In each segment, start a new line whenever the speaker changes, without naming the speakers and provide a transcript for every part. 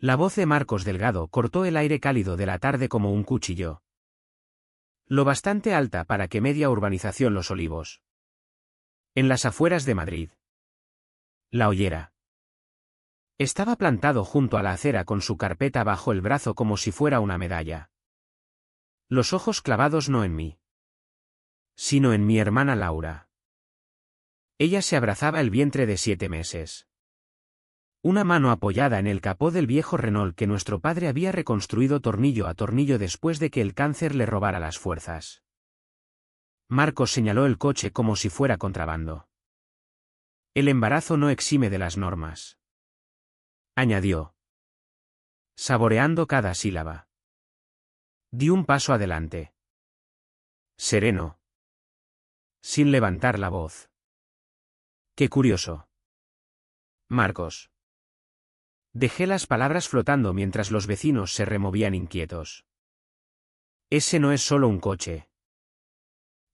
La voz de Marcos Delgado cortó el aire cálido de la tarde como un cuchillo. Lo bastante alta para que media urbanización Los Olivos. En las afueras de Madrid. La Ollera. Estaba plantado junto a la acera con su carpeta bajo el brazo como si fuera una medalla. Los ojos clavados no en mí, sino en mi hermana Laura. Ella se abrazaba el vientre de 7 meses. Una mano apoyada en el capó del viejo Renault que nuestro padre había reconstruido tornillo a tornillo después de que el cáncer le robara las fuerzas. Marcos señaló el coche como si fuera contrabando. El embarazo no exime de las normas, añadió, saboreando cada sílaba. Di un paso adelante. Sereno. Sin levantar la voz. Qué curioso. Marcos. Dejé las palabras flotando mientras los vecinos se removían inquietos. Ese no es solo un coche.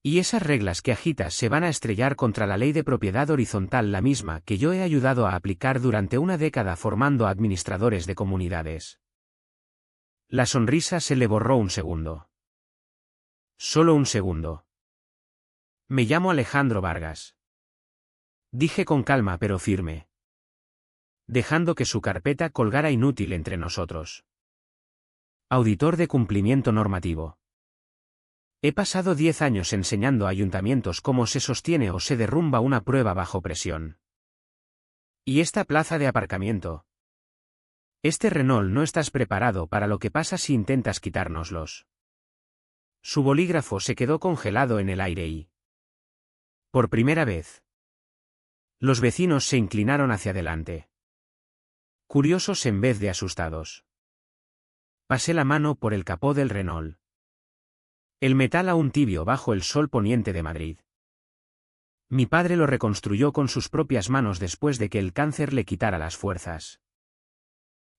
Y esas reglas que agitas se van a estrellar contra la ley de propiedad horizontal, la misma que yo he ayudado a aplicar durante una década formando administradores de comunidades. La sonrisa se le borró un segundo. Solo un segundo. Me llamo Alejandro Vargas. Dije con calma pero firme, dejando que su carpeta colgara inútil entre nosotros. Auditor de cumplimiento normativo. He pasado 10 años enseñando a ayuntamientos cómo se sostiene o se derrumba una prueba bajo presión. ¿Y esta plaza de aparcamiento? Este Renault no estás preparado para lo que pasa si intentas quitárnoslos. Su bolígrafo se quedó congelado en el aire y, por primera vez, los vecinos se inclinaron hacia adelante. Curiosos en vez de asustados. Pasé la mano por el capó del Renault. El metal aún tibio bajo el sol poniente de Madrid. Mi padre lo reconstruyó con sus propias manos después de que el cáncer le quitara las fuerzas.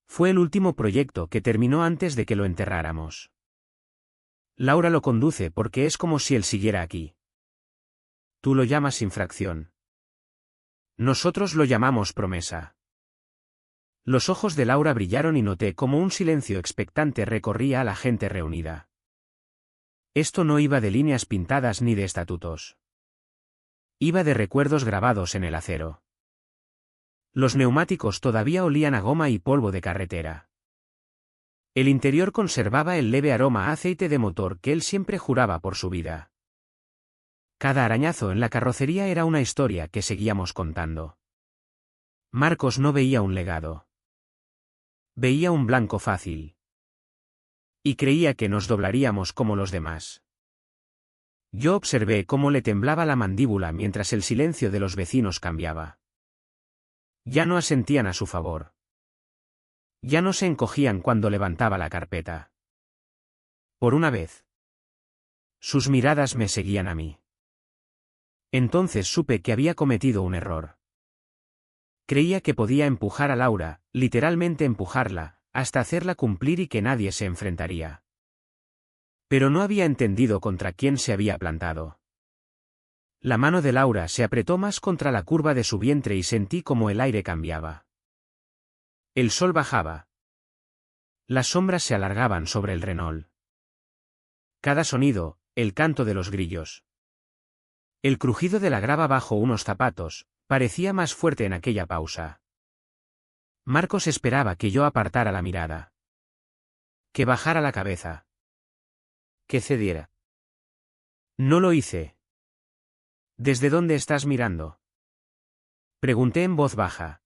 Fue el último proyecto que terminó antes de que lo enterráramos. Laura lo conduce porque es como si él siguiera aquí. Tú lo llamas infracción. Nosotros lo llamamos promesa. Los ojos de Laura brillaron y noté cómo un silencio expectante recorría a la gente reunida. Esto no iba de líneas pintadas ni de estatutos. Iba de recuerdos grabados en el acero. Los neumáticos todavía olían a goma y polvo de carretera. El interior conservaba el leve aroma a aceite de motor que él siempre juraba por su vida. Cada arañazo en la carrocería era una historia que seguíamos contando. Marcos no veía un legado. Veía un blanco fácil. Y creía que nos doblaríamos como los demás. Yo observé cómo le temblaba la mandíbula mientras el silencio de los vecinos cambiaba. Ya no asentían a su favor. Ya no se encogían cuando levantaba la carpeta. Por una vez. Sus miradas me seguían a mí. Entonces supe que había cometido un error. Creía que podía empujar a Laura, literalmente empujarla, hasta hacerla cumplir y que nadie se enfrentaría. Pero no había entendido contra quién se había plantado. La mano de Laura se apretó más contra la curva de su vientre y sentí como el aire cambiaba. El sol bajaba. Las sombras se alargaban sobre el Renault. Cada sonido, el canto de los grillos. El crujido de la grava bajo unos zapatos, parecía más fuerte en aquella pausa. Marcos esperaba que yo apartara la mirada. Que bajara la cabeza. Que cediera. No lo hice. ¿Desde dónde estás mirando? Pregunté en voz baja.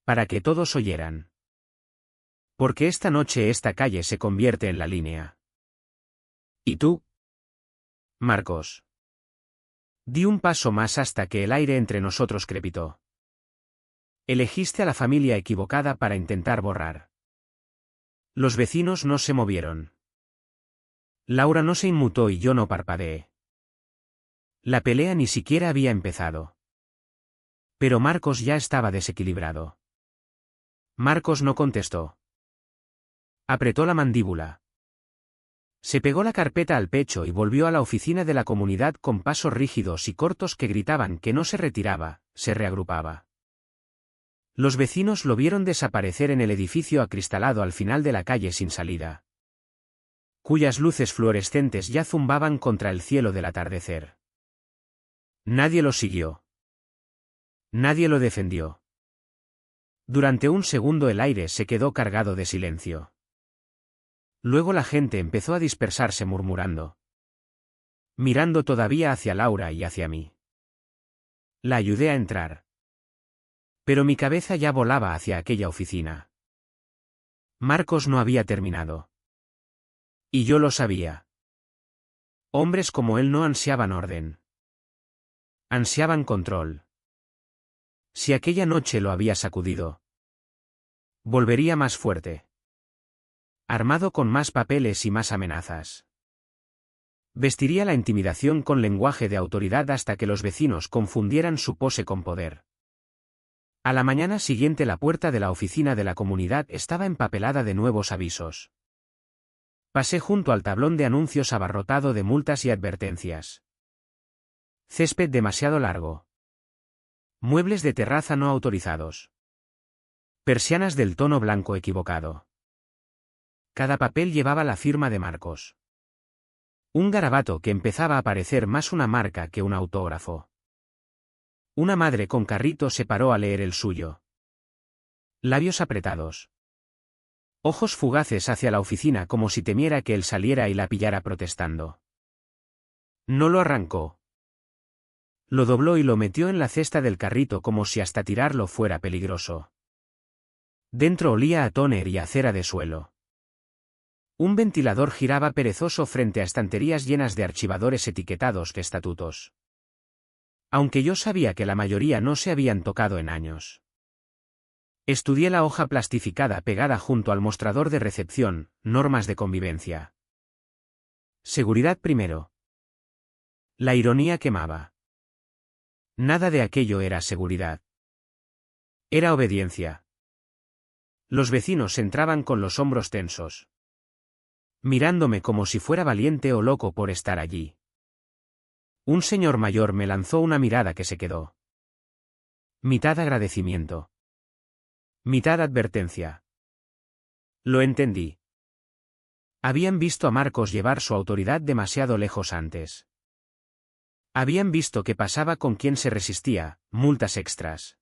Para que todos oyeran. Porque esta noche esta calle se convierte en la línea. ¿Y tú? Marcos. Di un paso más hasta que el aire entre nosotros crepitó. Elegiste a la familia equivocada para intentar borrar. Los vecinos no se movieron. Laura no se inmutó y yo no parpadeé. La pelea ni siquiera había empezado. Pero Marcos ya estaba desequilibrado. Marcos no contestó. Apretó la mandíbula. Se pegó la carpeta al pecho y volvió a la oficina de la comunidad con pasos rígidos y cortos que gritaban que no se retiraba, se reagrupaba. Los vecinos lo vieron desaparecer en el edificio acristalado al final de la calle sin salida, cuyas luces fluorescentes ya zumbaban contra el cielo del atardecer. Nadie lo siguió. Nadie lo defendió. Durante un segundo el aire se quedó cargado de silencio. Luego la gente empezó a dispersarse murmurando, mirando todavía hacia Laura y hacia mí. La ayudé a entrar. Pero mi cabeza ya volaba hacia aquella oficina. Marcos no había terminado. Y yo lo sabía. Hombres como él no ansiaban orden. Ansiaban control. Si aquella noche lo había sacudido, volvería más fuerte. Armado con más papeles y más amenazas. Vestiría la intimidación con lenguaje de autoridad hasta que los vecinos confundieran su pose con poder. A la mañana siguiente la puerta de la oficina de la comunidad estaba empapelada de nuevos avisos. Pasé junto al tablón de anuncios abarrotado de multas y advertencias. Césped demasiado largo. Muebles de terraza no autorizados. Persianas del tono blanco equivocado. Cada papel llevaba la firma de Marcos. Un garabato que empezaba a parecer más una marca que un autógrafo. Una madre con carrito se paró a leer el suyo. Labios apretados. Ojos fugaces hacia la oficina como si temiera que él saliera y la pillara protestando. No lo arrancó. Lo dobló y lo metió en la cesta del carrito como si hasta tirarlo fuera peligroso. Dentro olía a tóner y a cera de suelo. Un ventilador giraba perezoso frente a estanterías llenas de archivadores etiquetados de estatutos. Aunque yo sabía que la mayoría no se habían tocado en años. Estudié la hoja plastificada pegada junto al mostrador de recepción, normas de convivencia. Seguridad primero. La ironía quemaba. Nada de aquello era seguridad. Era obediencia. Los vecinos entraban con los hombros tensos, mirándome como si fuera valiente o loco por estar allí. Un señor mayor me lanzó una mirada que se quedó. Mitad agradecimiento. Mitad advertencia. Lo entendí. Habían visto a Marcos llevar su autoridad demasiado lejos antes. Habían visto qué pasaba con quien se resistía, multas extras.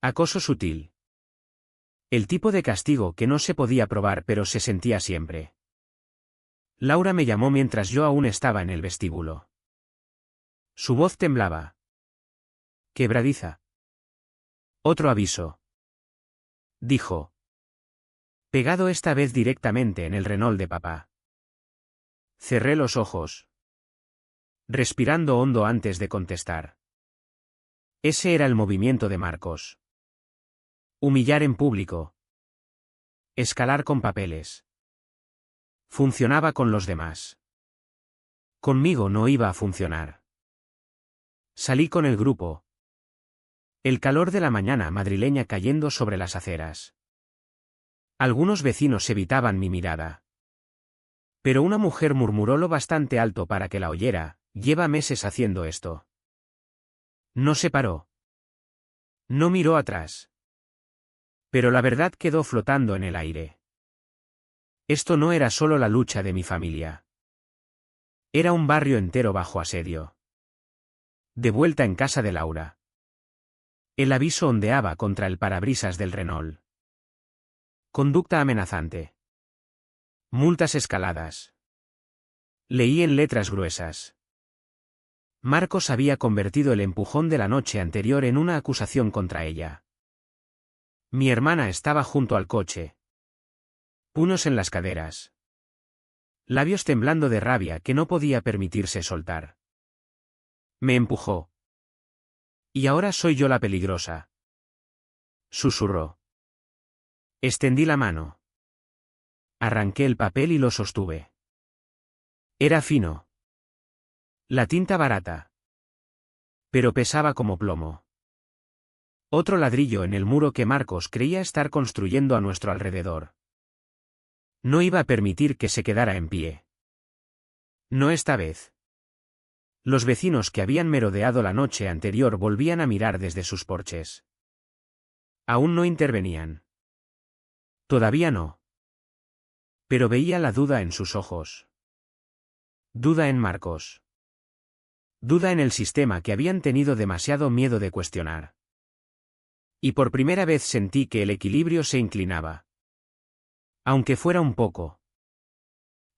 Acoso sutil. El tipo de castigo que no se podía probar pero se sentía siempre. Laura me llamó mientras yo aún estaba en el vestíbulo. Su voz temblaba. Quebradiza. Otro aviso. Dijo. Pegado esta vez directamente en el Renault de papá. Cerré los ojos, respirando hondo antes de contestar. Ese era el movimiento de Marcos. Humillar en público. Escalar con papeles. Funcionaba con los demás. Conmigo no iba a funcionar. Salí con el grupo. El calor de la mañana madrileña cayendo sobre las aceras. Algunos vecinos evitaban mi mirada. Pero una mujer murmuró lo bastante alto para que la oyera: lleva meses haciendo esto. No se paró. No miró atrás. Pero la verdad quedó flotando en el aire. Esto no era solo la lucha de mi familia. Era un barrio entero bajo asedio. De vuelta en casa de Laura. El aviso ondeaba contra el parabrisas del Renault. Conducta amenazante. Multas escaladas. Leí en letras gruesas. Marcos había convertido el empujón de la noche anterior en una acusación contra ella. Mi hermana estaba junto al coche. Puños en las caderas. Labios temblando de rabia que no podía permitirse soltar. Me empujó. Y ahora soy yo la peligrosa. Susurró. Extendí la mano. Arranqué el papel y lo sostuve. Era fino. La tinta barata. Pero pesaba como plomo. Otro ladrillo en el muro que Marcos creía estar construyendo a nuestro alrededor. No iba a permitir que se quedara en pie. No esta vez. Los vecinos que habían merodeado la noche anterior volvían a mirar desde sus porches. Aún no intervenían. Todavía no. Pero veía la duda en sus ojos. Duda en Marcos. Duda en el sistema que habían tenido demasiado miedo de cuestionar. Y por primera vez sentí que el equilibrio se inclinaba. Aunque fuera un poco.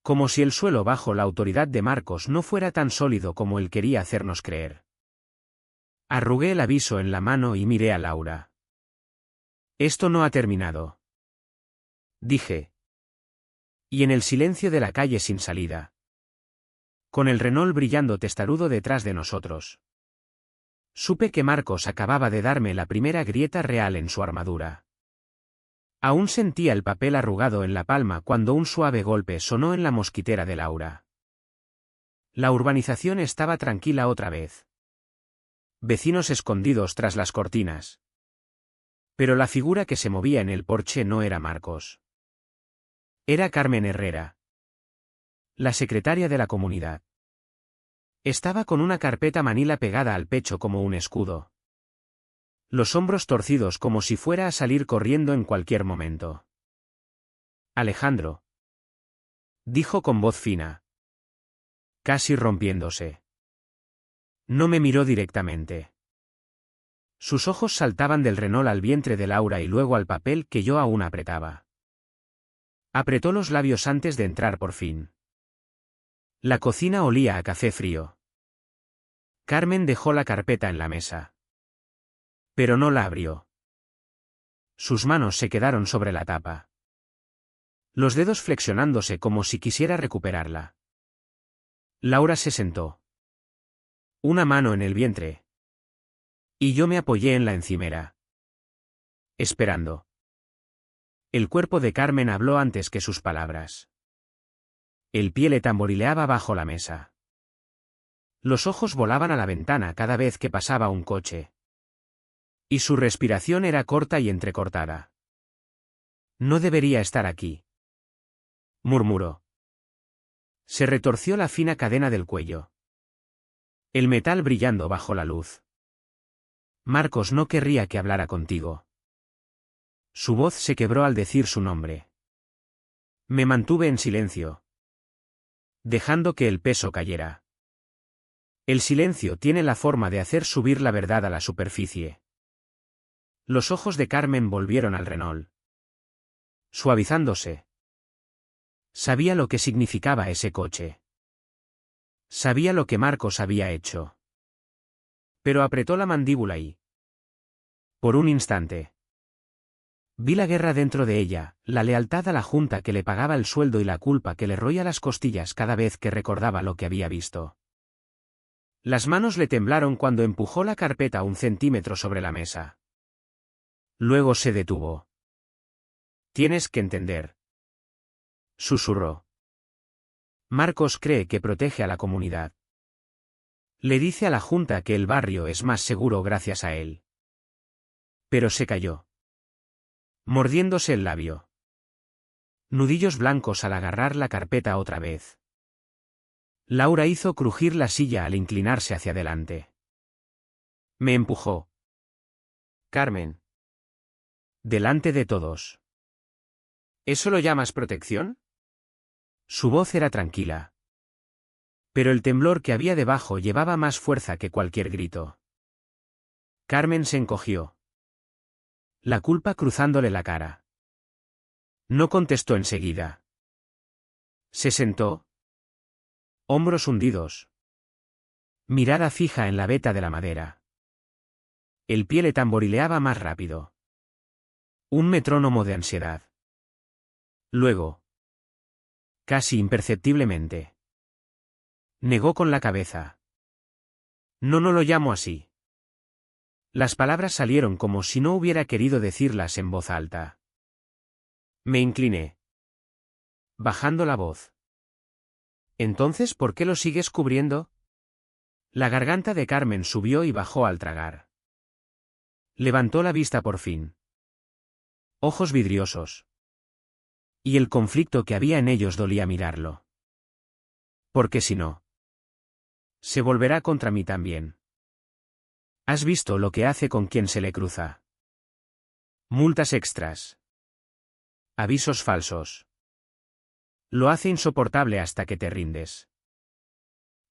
Como si el suelo bajo la autoridad de Marcos no fuera tan sólido como él quería hacernos creer. Arrugué el aviso en la mano y miré a Laura. Esto no ha terminado. Dije. Y en el silencio de la calle sin salida. Con el Renault brillando testarudo detrás de nosotros. Supe que Marcos acababa de darme la primera grieta real en su armadura. Aún sentía el papel arrugado en la palma cuando un suave golpe sonó en la mosquitera de Laura. La urbanización estaba tranquila otra vez. Vecinos escondidos tras las cortinas. Pero la figura que se movía en el porche no era Marcos. Era Carmen Herrera. La secretaria de la comunidad. Estaba con una carpeta manila pegada al pecho como un escudo. Los hombros torcidos como si fuera a salir corriendo en cualquier momento. Alejandro. Dijo con voz fina. Casi rompiéndose. No me miró directamente. Sus ojos saltaban del Renault al vientre de Laura y luego al papel que yo aún apretaba. Apretó los labios antes de entrar por fin. La cocina olía a café frío. Carmen dejó la carpeta en la mesa. Pero no la abrió. Sus manos se quedaron sobre la tapa. Los dedos flexionándose como si quisiera recuperarla. Laura se sentó. Una mano en el vientre. Y yo me apoyé en la encimera. Esperando. El cuerpo de Carmen habló antes que sus palabras. El pie le tamborileaba bajo la mesa. Los ojos volaban a la ventana cada vez que pasaba un coche. Y su respiración era corta y entrecortada. No debería estar aquí. Murmuró. Se retorció la fina cadena del cuello. El metal brillando bajo la luz. Marcos no querría que hablara contigo. Su voz se quebró al decir su nombre. Me mantuve en silencio. Dejando que el peso cayera. El silencio tiene la forma de hacer subir la verdad a la superficie. Los ojos de Carmen volvieron al Renault. Suavizándose. Sabía lo que significaba ese coche. Sabía lo que Marcos había hecho. Pero apretó la mandíbula y... Por un instante. Vi la guerra dentro de ella, la lealtad a la junta que le pagaba el sueldo y la culpa que le roía las costillas cada vez que recordaba lo que había visto. Las manos le temblaron cuando empujó la carpeta 1 centímetro sobre la mesa. Luego se detuvo. Tienes que entender. Susurró. Marcos cree que protege a la comunidad. Le dice a la junta que el barrio es más seguro gracias a él. Pero se calló. Mordiéndose el labio. Nudillos blancos al agarrar la carpeta otra vez. Laura hizo crujir la silla al inclinarse hacia adelante. Me empujó. Carmen. Delante de todos. ¿Eso lo llamas protección? Su voz era tranquila. Pero el temblor que había debajo llevaba más fuerza que cualquier grito. Carmen se encogió. La culpa cruzándole la cara. No contestó enseguida. Se sentó. Hombros hundidos. Mirada fija en la veta de la madera. El pie le tamborileaba más rápido. Un metrónomo de ansiedad. Luego. Casi imperceptiblemente. Negó con la cabeza. No, no lo llamo así. Las palabras salieron como si no hubiera querido decirlas en voz alta. Me incliné. Bajando la voz. Entonces, ¿por qué lo sigues cubriendo? La garganta de Carmen subió y bajó al tragar. Levantó la vista por fin. Ojos vidriosos. Y el conflicto que había en ellos dolía mirarlo. Porque si no, se volverá contra mí también. ¿Has visto lo que hace con quien se le cruza? Multas extras. Avisos falsos. Lo hace insoportable hasta que te rindes.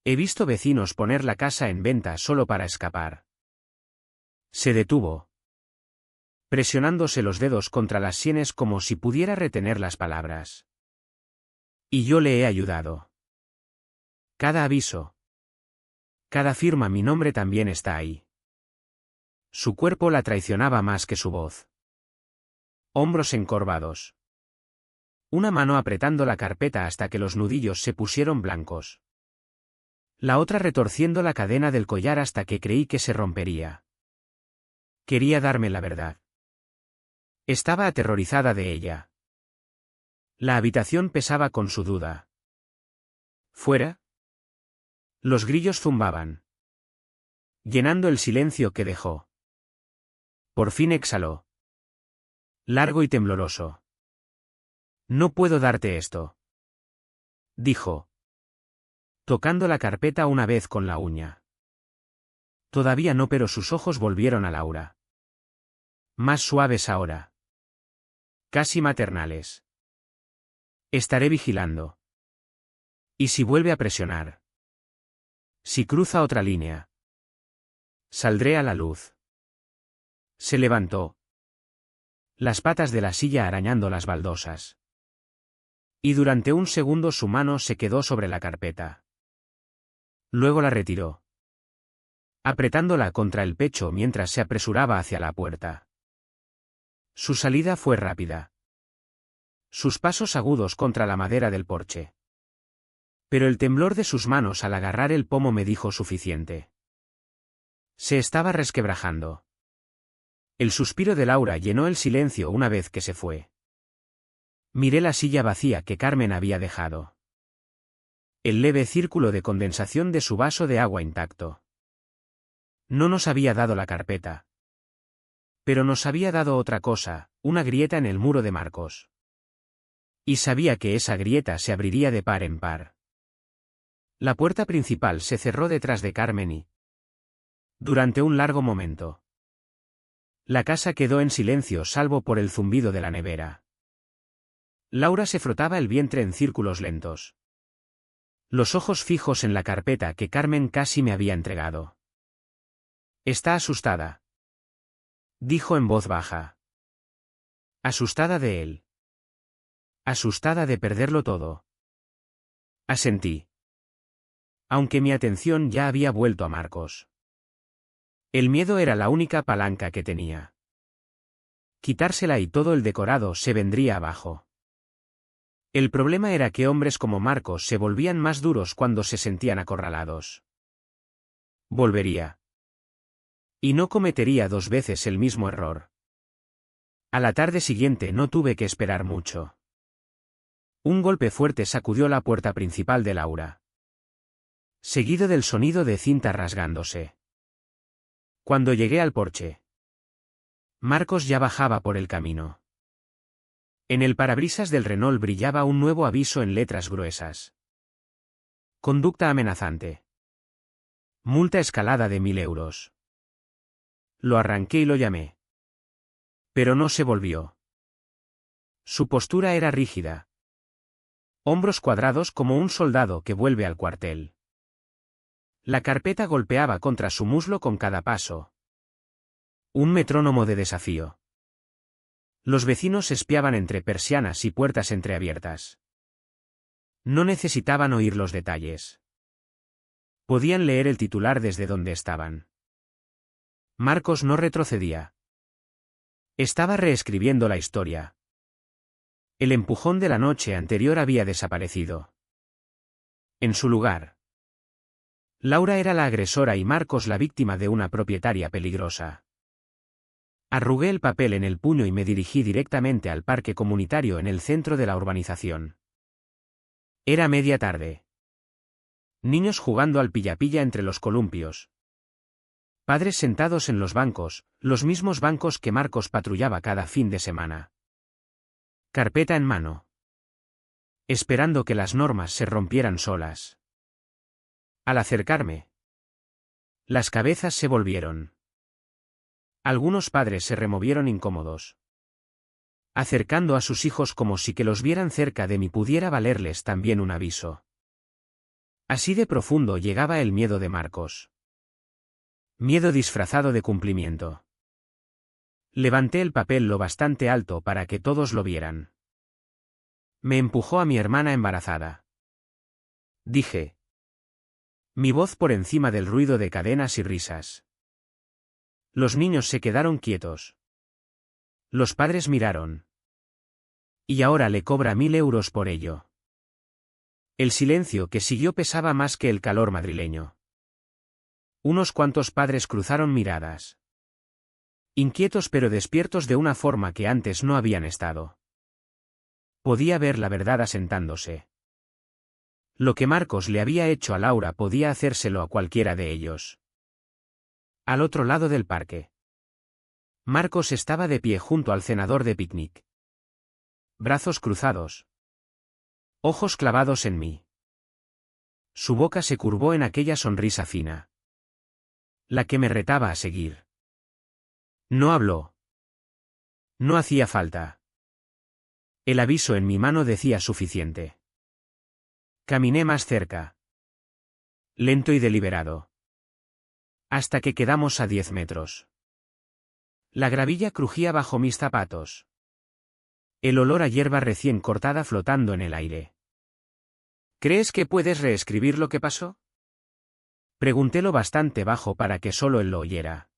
He visto vecinos poner la casa en venta solo para escapar. Se detuvo, presionándose los dedos contra las sienes como si pudiera retener las palabras. Y yo le he ayudado. Cada aviso. Cada firma, mi nombre también está ahí. Su cuerpo la traicionaba más que su voz. Hombros encorvados. Una mano apretando la carpeta hasta que los nudillos se pusieron blancos. La otra retorciendo la cadena del collar hasta que creí que se rompería. Quería darme la verdad. Estaba aterrorizada de ella. La habitación pesaba con su duda. ¿Fuera? Los grillos zumbaban, llenando el silencio que dejó. Por fin exhaló. Largo y tembloroso. No puedo darte esto, dijo, tocando la carpeta una vez con la uña. Todavía no, pero sus ojos volvieron a Laura. Más suaves ahora. Casi maternales. Estaré vigilando. ¿Y si vuelve a presionar? Si cruza otra línea. Saldré a la luz. Se levantó. Las patas de la silla arañando las baldosas. Y durante un segundo su mano se quedó sobre la carpeta. Luego la retiró, apretándola contra el pecho mientras se apresuraba hacia la puerta. Su salida fue rápida. Sus pasos agudos contra la madera del porche. Pero el temblor de sus manos al agarrar el pomo me dijo suficiente. Se estaba resquebrajando. El suspiro de Laura llenó el silencio una vez que se fue. Miré la silla vacía que Carmen había dejado. El leve círculo de condensación de su vaso de agua intacto. No nos había dado la carpeta. Pero nos había dado otra cosa, una grieta en el muro de Marcos. Y sabía que esa grieta se abriría de par en par. La puerta principal se cerró detrás de Carmen y, durante un largo momento, la casa quedó en silencio salvo por el zumbido de la nevera. Laura se frotaba el vientre en círculos lentos. Los ojos fijos en la carpeta que Carmen casi me había entregado. Está asustada, dijo en voz baja. Asustada de él. Asustada de perderlo todo. Asentí. Aunque mi atención ya había vuelto a Marcos. El miedo era la única palanca que tenía. Quitársela y todo el decorado se vendría abajo. El problema era que hombres como Marcos se volvían más duros cuando se sentían acorralados. Volvería. Y no cometería dos veces el mismo error. A la tarde siguiente no tuve que esperar mucho. Un golpe fuerte sacudió la puerta principal de Laura, seguido del sonido de cinta rasgándose. Cuando llegué al porche, Marcos ya bajaba por el camino. En el parabrisas del Renault brillaba un nuevo aviso en letras gruesas. Conducta amenazante. Multa escalada de 1.000 euros. Lo arranqué y lo llamé. Pero no se volvió. Su postura era rígida. Hombros cuadrados como un soldado que vuelve al cuartel. La carpeta golpeaba contra su muslo con cada paso. Un metrónomo de desafío. Los vecinos espiaban entre persianas y puertas entreabiertas. No necesitaban oír los detalles. Podían leer el titular desde donde estaban. Marcos no retrocedía. Estaba reescribiendo la historia. El empujón de la noche anterior había desaparecido. En su lugar, Laura era la agresora y Marcos la víctima de una propietaria peligrosa. Arrugué el papel en el puño y me dirigí directamente al parque comunitario en el centro de la urbanización. Era media tarde. Niños jugando al pilla-pilla entre los columpios. Padres sentados en los bancos, los mismos bancos que Marcos patrullaba cada fin de semana. Carpeta en mano. Esperando que las normas se rompieran solas. Al acercarme, las cabezas se volvieron. Algunos padres se removieron incómodos. acercando a sus hijos como si que los vieran cerca de mí pudiera valerles también un aviso. Así de profundo llegaba el miedo de Marcos. Miedo disfrazado de cumplimiento. Levanté el papel lo bastante alto para que todos lo vieran. Me empujó a mi hermana embarazada. Dije. Mi voz por encima del ruido de cadenas y risas. Los niños se quedaron quietos. Los padres miraron. Y ahora le cobra 1000 euros por ello. El silencio que siguió pesaba más que el calor madrileño. Unos cuantos padres cruzaron miradas. Inquietos pero despiertos de una forma que antes no habían estado. Podía ver la verdad asentándose. Lo que Marcos le había hecho a Laura podía hacérselo a cualquiera de ellos. Al otro lado del parque. Marcos estaba de pie junto al cenador de picnic. Brazos cruzados. Ojos clavados en mí. Su boca se curvó en aquella sonrisa fina. La que me retaba a seguir. No habló. No hacía falta. El aviso en mi mano decía suficiente. Caminé más cerca. Lento y deliberado. Hasta que quedamos a 10 metros. La gravilla crujía bajo mis zapatos. El olor a hierba recién cortada flotando en el aire. ¿Crees que puedes reescribir lo que pasó? Pregunté lo bastante bajo para que solo él lo oyera.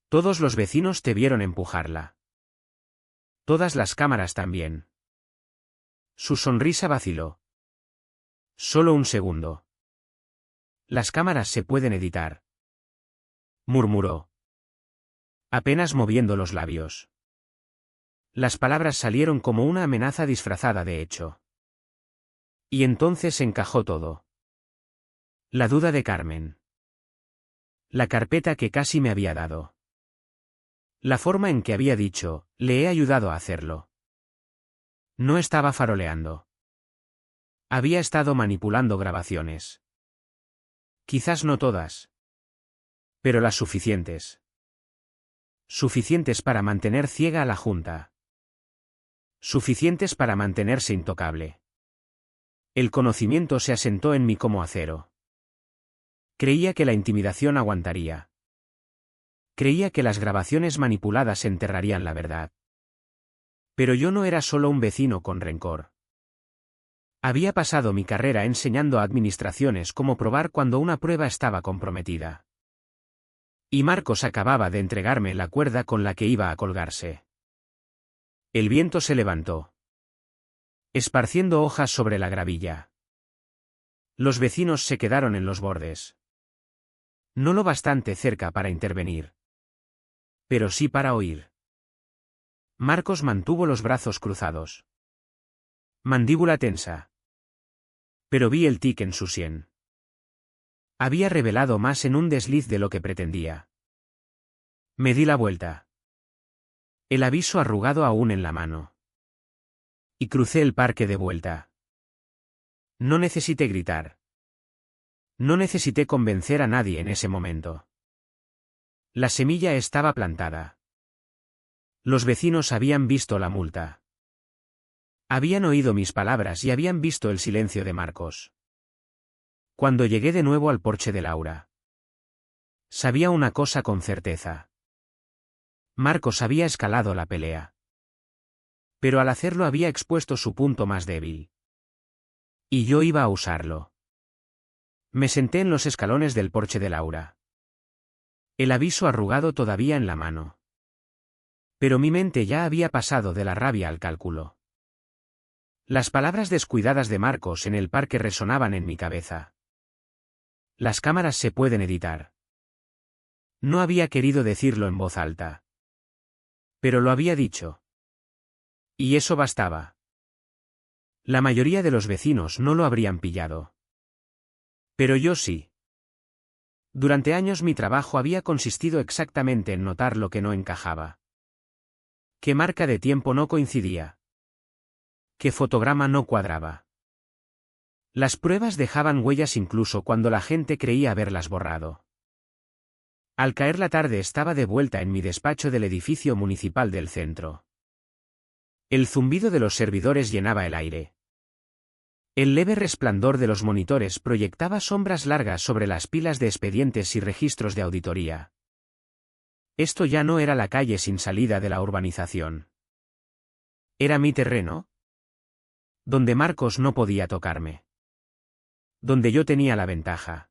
Todos los vecinos te vieron empujarla. Todas las cámaras también. Su sonrisa vaciló. Solo un segundo. Las cámaras se pueden editar. Murmuró. Apenas moviendo los labios. Las palabras salieron como una amenaza disfrazada de hecho. Y entonces encajó todo. La duda de Carmen. La carpeta que casi me había dado. La forma en que había dicho, le he ayudado a hacerlo. No estaba faroleando. Había estado manipulando grabaciones. Quizás no todas. Pero las suficientes. Suficientes para mantener ciega a la Junta. Suficientes para mantenerse intocable. El conocimiento se asentó en mí como acero. Creía que la intimidación aguantaría. Creía que las grabaciones manipuladas enterrarían la verdad. Pero yo no era solo un vecino con rencor. Había pasado mi carrera enseñando a administraciones cómo probar cuando una prueba estaba comprometida. Y Marcos acababa de entregarme la cuerda con la que iba a colgarse. El viento se levantó, esparciendo hojas sobre la gravilla. Los vecinos se quedaron en los bordes. No lo bastante cerca para intervenir. Pero sí para oír. Marcos mantuvo los brazos cruzados. Mandíbula tensa. Pero vi el tic en su sien. Había revelado más en un desliz de lo que pretendía. Me di la vuelta. El aviso arrugado aún en la mano. Y crucé el parque de vuelta. No necesité gritar. No necesité convencer a nadie en ese momento. La semilla estaba plantada. Los vecinos habían visto la multa. Habían oído mis palabras y habían visto el silencio de Marcos. Cuando llegué de nuevo al porche de Laura. Sabía una cosa con certeza. Marcos había escalado la pelea. Pero al hacerlo había expuesto su punto más débil. Y yo iba a usarlo. Me senté en los escalones del porche de Laura. El aviso arrugado todavía en la mano. Pero mi mente ya había pasado de la rabia al cálculo. Las palabras descuidadas de Marcos en el parque resonaban en mi cabeza. Las cámaras se pueden editar. No había querido decirlo en voz alta. Pero lo había dicho. Y eso bastaba. La mayoría de los vecinos no lo habrían pillado. Pero yo sí. Durante años mi trabajo había consistido exactamente en notar lo que no encajaba. ¿Qué marca de tiempo no coincidía? ¿Qué fotograma no cuadraba? Las pruebas dejaban huellas incluso cuando la gente creía haberlas borrado. Al caer la tarde estaba de vuelta en mi despacho del edificio municipal del centro. El zumbido de los servidores llenaba el aire. El leve resplandor de los monitores proyectaba sombras largas sobre las pilas de expedientes y registros de auditoría. Esto ya no era la calle sin salida de la urbanización. Era mi terreno, donde Marcos no podía tocarme. Donde yo tenía la ventaja.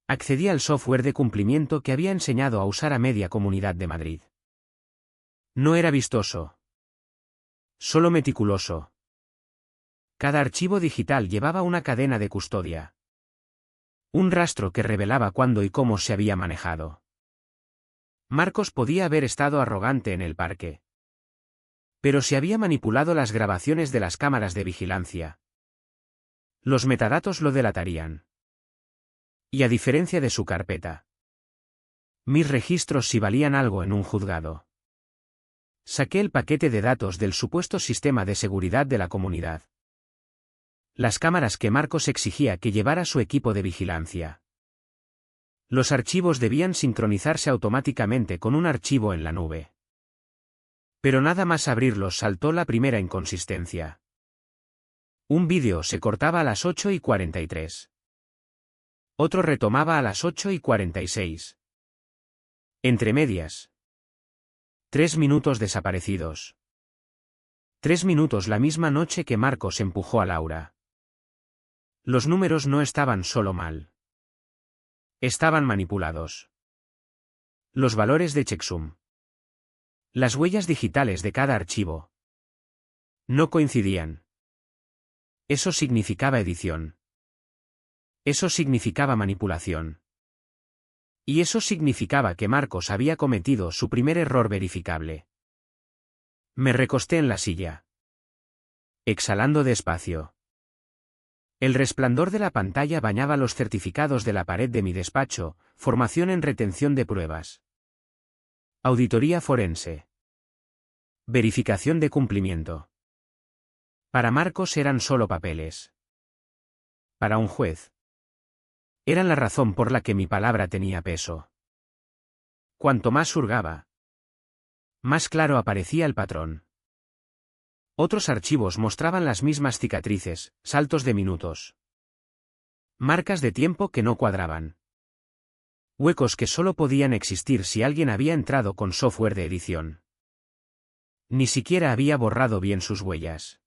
Accedí al software de cumplimiento que había enseñado a usar a media comunidad de Madrid. No era vistoso. Solo meticuloso. Cada archivo digital llevaba una cadena de custodia. Un rastro que revelaba cuándo y cómo se había manejado. Marcos podía haber estado arrogante en el parque. Pero si había manipulado las grabaciones de las cámaras de vigilancia. Los metadatos lo delatarían. Y a diferencia de su carpeta. Mis registros sí valían algo en un juzgado. Saqué el paquete de datos del supuesto sistema de seguridad de la comunidad. Las cámaras que Marcos exigía que llevara su equipo de vigilancia. Los archivos debían sincronizarse automáticamente con un archivo en la nube. Pero nada más abrirlos saltó la primera inconsistencia. Un vídeo se cortaba a las 8:43. Otro retomaba a las 8:46. Entre medias. 3 minutos desaparecidos. 3 minutos la misma noche que Marcos empujó a Laura. Los números no estaban solo mal. Estaban manipulados. Los valores de checksum. Las huellas digitales de cada archivo. No coincidían. Eso significaba edición. Eso significaba manipulación. Y eso significaba que Marcos había cometido su primer error verificable. Me recosté en la silla. Exhalando despacio. El resplandor de la pantalla bañaba los certificados de la pared de mi despacho, formación en retención de pruebas. Auditoría forense. Verificación de cumplimiento. Para Marcos eran solo papeles. Para un juez. Eran la razón por la que mi palabra tenía peso. Cuanto más hurgaba, más claro aparecía el patrón. Otros archivos mostraban las mismas cicatrices, saltos de minutos. Marcas de tiempo que no cuadraban. Huecos que solo podían existir si alguien había entrado con software de edición. Ni siquiera había borrado bien sus huellas.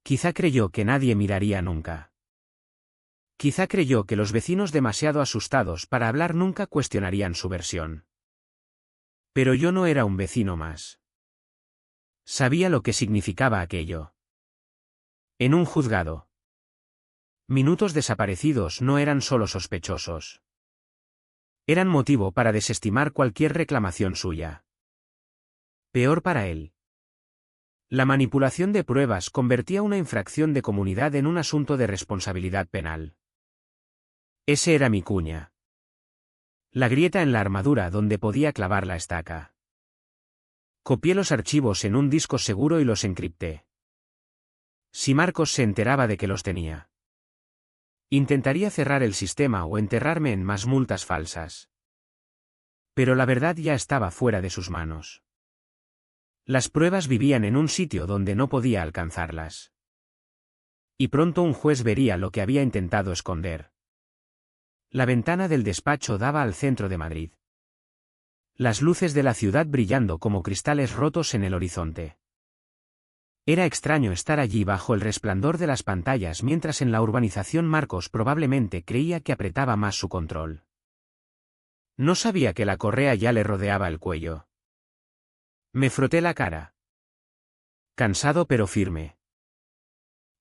Quizá creyó que nadie miraría nunca. Quizá creyó que los vecinos demasiado asustados para hablar nunca cuestionarían su versión. Pero yo no era un vecino más. Sabía lo que significaba aquello. En un juzgado. Minutos desaparecidos no eran solo sospechosos. Eran motivo para desestimar cualquier reclamación suya. Peor para él. La manipulación de pruebas convertía una infracción de comunidad en un asunto de responsabilidad penal. Ese era mi cuña. La grieta en la armadura donde podía clavar la estaca. Copié los archivos en un disco seguro y los encripté. Si Marcos se enteraba de que los tenía, intentaría cerrar el sistema o enterrarme en más multas falsas. Pero la verdad ya estaba fuera de sus manos. Las pruebas vivían en un sitio donde no podía alcanzarlas. Y pronto un juez vería lo que había intentado esconder. La ventana del despacho daba al centro de Madrid. Las luces de la ciudad brillando como cristales rotos en el horizonte. Era extraño estar allí bajo el resplandor de las pantallas mientras en la urbanización Marcos probablemente creía que apretaba más su control. No sabía que la correa ya le rodeaba el cuello. Me froté la cara. Cansado pero firme.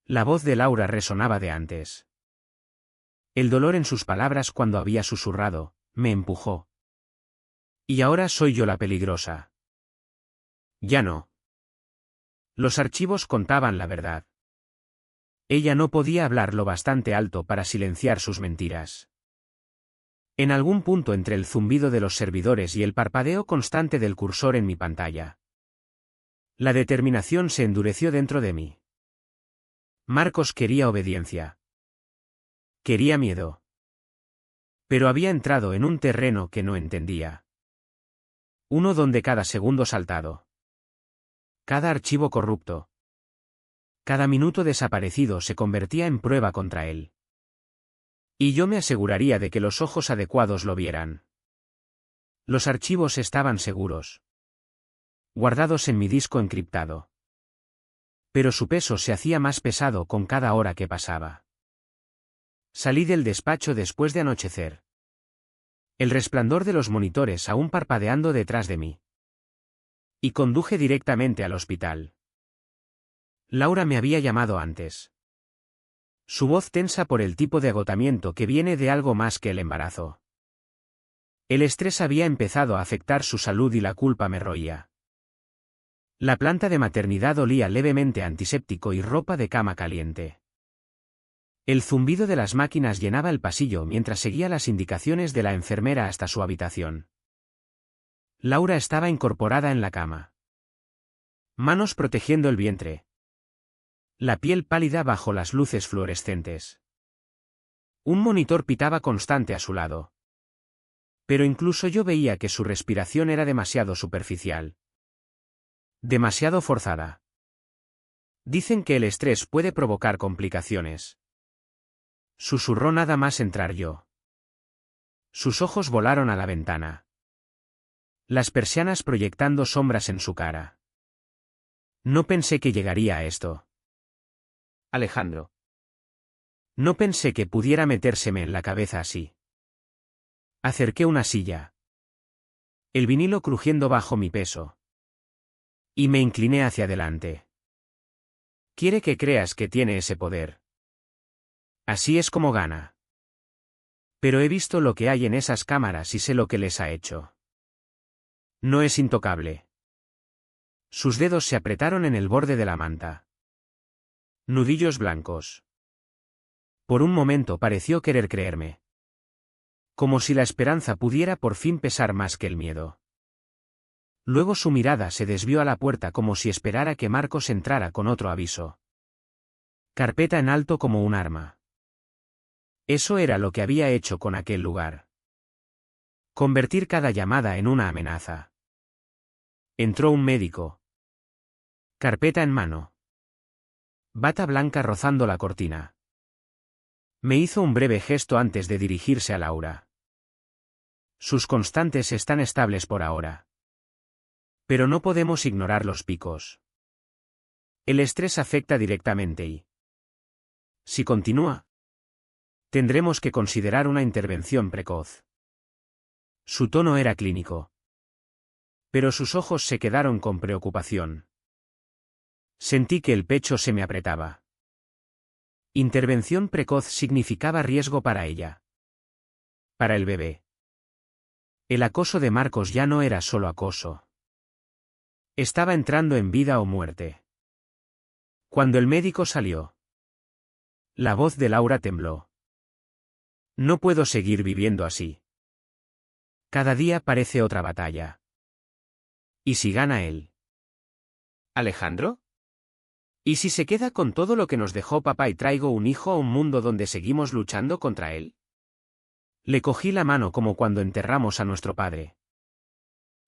La voz de Laura resonaba de antes. El dolor en sus palabras cuando había susurrado, me empujó. Y ahora soy yo la peligrosa. Ya no. Los archivos contaban la verdad. Ella no podía hablar lo bastante alto para silenciar sus mentiras. En algún punto entre el zumbido de los servidores y el parpadeo constante del cursor en mi pantalla. La determinación se endureció dentro de mí. Marcos quería obediencia. Quería miedo. Pero había entrado en un terreno que no entendía. Uno donde cada segundo saltado Cada archivo corrupto. Cada minuto desaparecido se convertía en prueba contra él. Y yo me aseguraría de que los ojos adecuados lo vieran. Los archivos estaban seguros. Guardados en mi disco encriptado. Pero su peso se hacía más pesado con cada hora que pasaba. Salí del despacho después de anochecer. El resplandor de los monitores aún parpadeando detrás de mí. Y conduje directamente al hospital. Laura me había llamado antes. Su voz tensa por el tipo de agotamiento que viene de algo más que el embarazo. El estrés había empezado a afectar su salud y la culpa me roía. La planta de maternidad olía levemente a antiséptico y ropa de cama caliente. El zumbido de las máquinas llenaba el pasillo mientras seguía las indicaciones de la enfermera hasta su habitación. Laura estaba incorporada en la cama. Manos protegiendo el vientre. La piel pálida bajo las luces fluorescentes. Un monitor pitaba constante a su lado. Pero incluso yo veía que su respiración era demasiado superficial. Demasiado forzada. Dicen que el estrés puede provocar complicaciones. Susurró nada más entrar yo. Sus ojos volaron a la ventana. Las persianas proyectando sombras en su cara. No pensé que llegaría a esto.
Alejandro.
No pensé que pudiera metérseme en la cabeza así. Acerqué una silla. El vinilo crujiendo bajo mi peso. Y me incliné hacia adelante. Quiere que creas que tiene ese poder. Así es como gana. Pero he visto lo que hay en esas cámaras y sé lo que les ha hecho. No es intocable. Sus dedos se apretaron en el borde de la manta. Nudillos blancos. Por un momento pareció querer creerme. Como si la esperanza pudiera por fin pesar más que el miedo. Luego su mirada se desvió a la puerta como si esperara que Marcos entrara con otro aviso. Carpeta en alto como un arma. Eso era lo que había hecho con aquel lugar. Convertir cada llamada en una amenaza. Entró un médico. Carpeta en mano. Bata blanca rozando la cortina. Me hizo un breve gesto antes de dirigirse a Laura. Sus constantes están estables por ahora. Pero no podemos ignorar los picos. El estrés afecta directamente y, si continúa, tendremos que considerar una intervención precoz. Su tono era clínico. Pero sus ojos se quedaron con preocupación. Sentí que el pecho se me apretaba. Intervención precoz significaba riesgo para ella. Para el bebé. El acoso de Marcos ya no era solo acoso. Estaba entrando en vida o muerte. Cuando el médico salió, la voz de Laura tembló. No puedo seguir viviendo así. Cada día parece otra batalla. ¿Y si gana él?
¿Alejandro?
¿Y si se queda con todo lo que nos dejó papá y traigo un hijo a un mundo donde seguimos luchando contra él? Le cogí la mano como cuando enterramos a nuestro padre.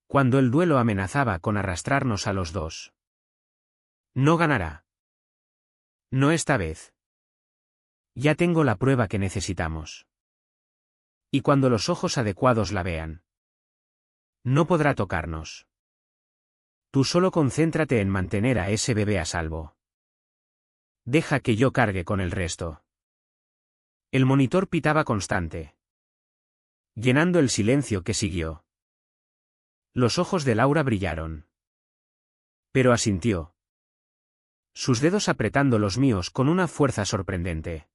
Cuando el duelo amenazaba con arrastrarnos a los dos. No ganará. No esta vez. Ya tengo la prueba que necesitamos. Y cuando los ojos adecuados la vean. No podrá tocarnos. Tú solo concéntrate en mantener a ese bebé a salvo. Deja que yo cargue con el resto. El monitor pitaba constante. Llenando el silencio que siguió. Los ojos de Laura brillaron. Pero asintió. Sus dedos apretando los míos con una fuerza sorprendente.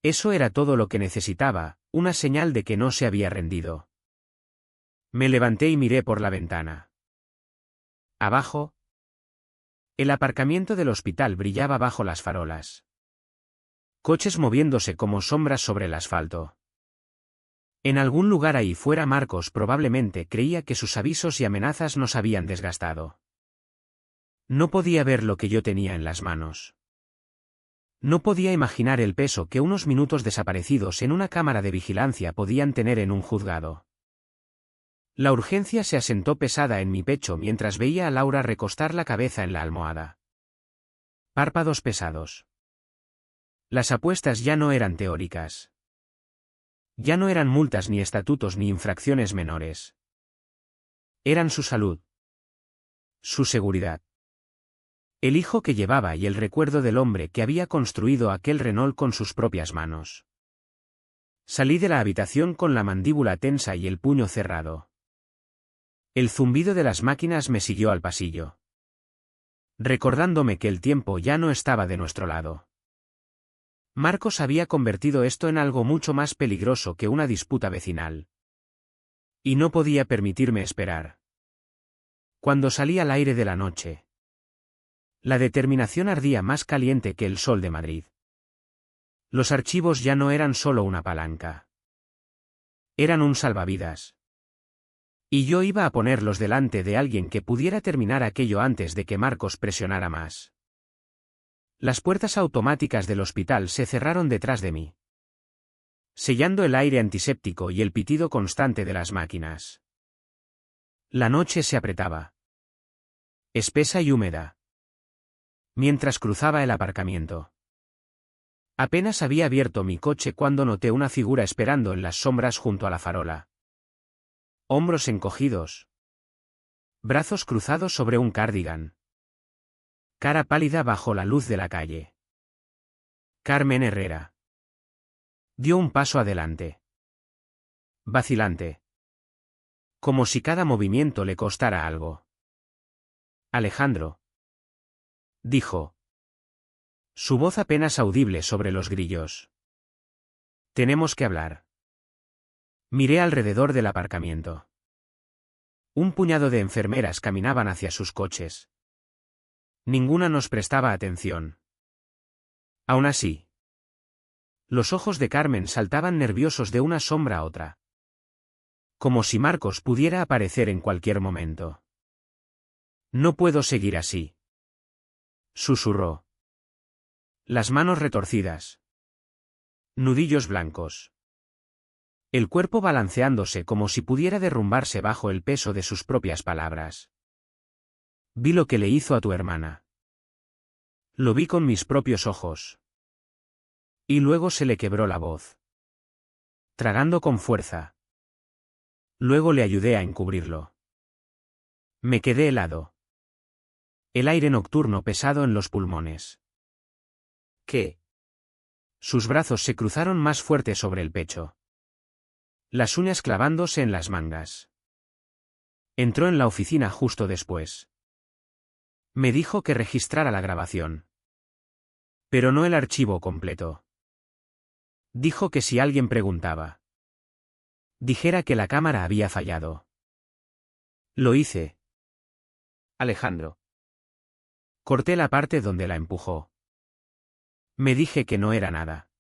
Eso era todo lo que necesitaba, una señal de que no se había rendido. Me levanté y miré por la ventana. Abajo, el aparcamiento del hospital brillaba bajo las farolas. Coches moviéndose como sombras sobre el asfalto. En algún lugar ahí fuera Marcos probablemente creía que sus avisos y amenazas nos habían desgastado. No podía ver lo que yo tenía en las manos. No podía imaginar el peso que unos minutos desaparecidos en una cámara de vigilancia podían tener en un juzgado. La urgencia se asentó pesada en mi pecho mientras veía a Laura recostar la cabeza en la almohada. Párpados pesados. Las apuestas ya no eran teóricas. Ya no eran multas ni estatutos ni infracciones menores. Eran su salud. Su seguridad. El hijo que llevaba y el recuerdo del hombre que había construido aquel Renault con sus propias manos. Salí de la habitación con la mandíbula tensa y el puño cerrado. El zumbido de las máquinas me siguió al pasillo, recordándome que el tiempo ya no estaba de nuestro lado. Marcos había convertido esto en algo mucho más peligroso que una disputa vecinal. Y no podía permitirme esperar. Cuando salí al aire de la noche, la determinación ardía más caliente que el sol de Madrid. Los archivos ya no eran solo una palanca. Eran un salvavidas. Y yo iba a ponerlos delante de alguien que pudiera terminar aquello antes de que Marcos presionara más. Las puertas automáticas del hospital se cerraron detrás de mí, sellando el aire antiséptico y el pitido constante de las máquinas. La noche se apretaba, espesa y húmeda, mientras cruzaba el aparcamiento. Apenas había abierto mi coche cuando noté una figura esperando en las sombras junto a la farola. Hombros encogidos. Brazos cruzados sobre un cardigan. Cara pálida bajo la luz de la calle. Carmen Herrera. Dio un paso adelante. Vacilante. Como si cada movimiento le costara algo. Alejandro. Dijo. Su voz apenas audible sobre los grillos. Tenemos que hablar. Miré alrededor del aparcamiento. Un puñado de enfermeras caminaban hacia sus coches. Ninguna nos prestaba atención. Aún así, los ojos de Carmen saltaban nerviosos de una sombra a otra. Como si Marcos pudiera aparecer en cualquier momento. No puedo seguir así. Susurró. Las manos retorcidas. Nudillos blancos. El cuerpo balanceándose como si pudiera derrumbarse bajo el peso de sus propias palabras. Vi lo que le hizo a tu hermana. Lo vi con mis propios ojos. Y luego se le quebró la voz. Tragando con fuerza. Luego le ayudé a encubrirlo. Me quedé helado. El aire nocturno pesado en los pulmones. ¿Qué? Sus brazos se cruzaron más fuerte sobre el pecho. Las uñas clavándose en las mangas. Entró en la oficina justo después. Me dijo que registrara la grabación. Pero no el archivo completo. Dijo que si alguien preguntaba, dijera que la cámara había fallado. Lo hice.
Alejandro.
Corté la parte donde la empujó. Me dije que no era nada.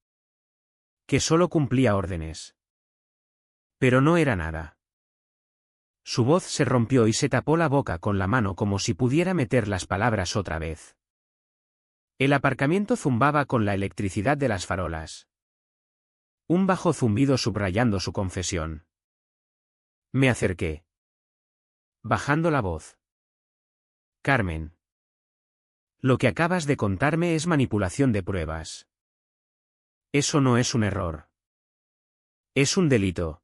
Que solo cumplía órdenes. Pero no era nada. Su voz se rompió y se tapó la boca con la mano como si pudiera meter las palabras otra vez. El aparcamiento zumbaba con la electricidad de las farolas. Un bajo zumbido subrayando su confesión. Me acerqué. Bajando la voz. Carmen. Lo que acabas de contarme es manipulación de pruebas. Eso no es un error. Es un delito.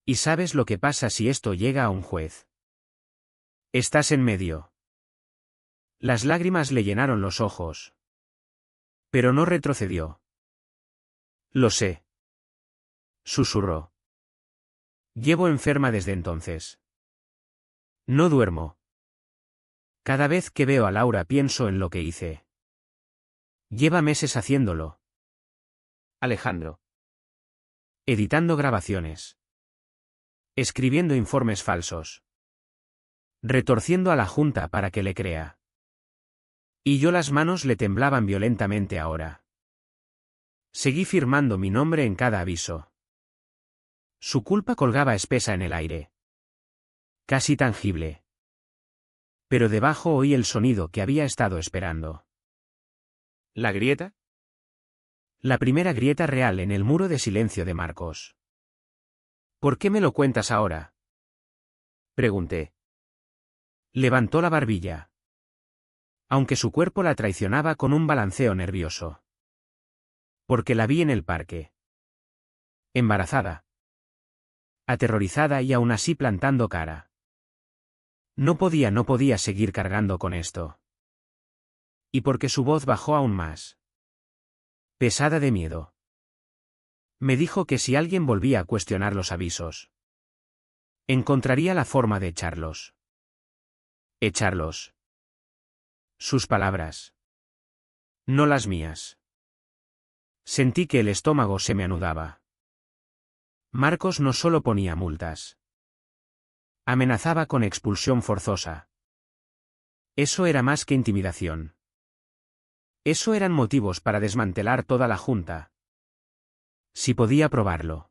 ¿Y sabes lo que pasa si esto llega a un juez? Estás en medio. Las lágrimas le llenaron los ojos. Pero no retrocedió. Lo sé. Susurró. Llevo enferma desde entonces. No duermo. Cada vez que veo a Laura pienso en lo que hice. Lleva meses haciéndolo.
Alejandro.
Editando grabaciones. Escribiendo informes falsos. Retorciendo a la Junta para que le crea. Y yo las manos le temblaban violentamente ahora. Seguí firmando mi nombre en cada aviso. Su culpa colgaba espesa en el aire. Casi tangible. Pero debajo oí el sonido que había estado esperando.
¿La grieta?
La primera grieta real en el muro de silencio de Marcos. ¿Por qué me lo cuentas ahora? Pregunté. Levantó la barbilla. Aunque su cuerpo la traicionaba con un balanceo nervioso. Porque la vi en el parque. Embarazada. Aterrorizada y aún así plantando cara. No podía seguir cargando con esto. Y porque su voz bajó aún más. Pesada de miedo. Me dijo que si alguien volvía a cuestionar los avisos, encontraría la forma de echarlos. Echarlos. Sus palabras. No las mías. Sentí que el estómago se me anudaba. Marcos no solo ponía multas. Amenazaba con expulsión forzosa. Eso era más que intimidación. Eso eran motivos para desmantelar toda la junta. Si podía probarlo.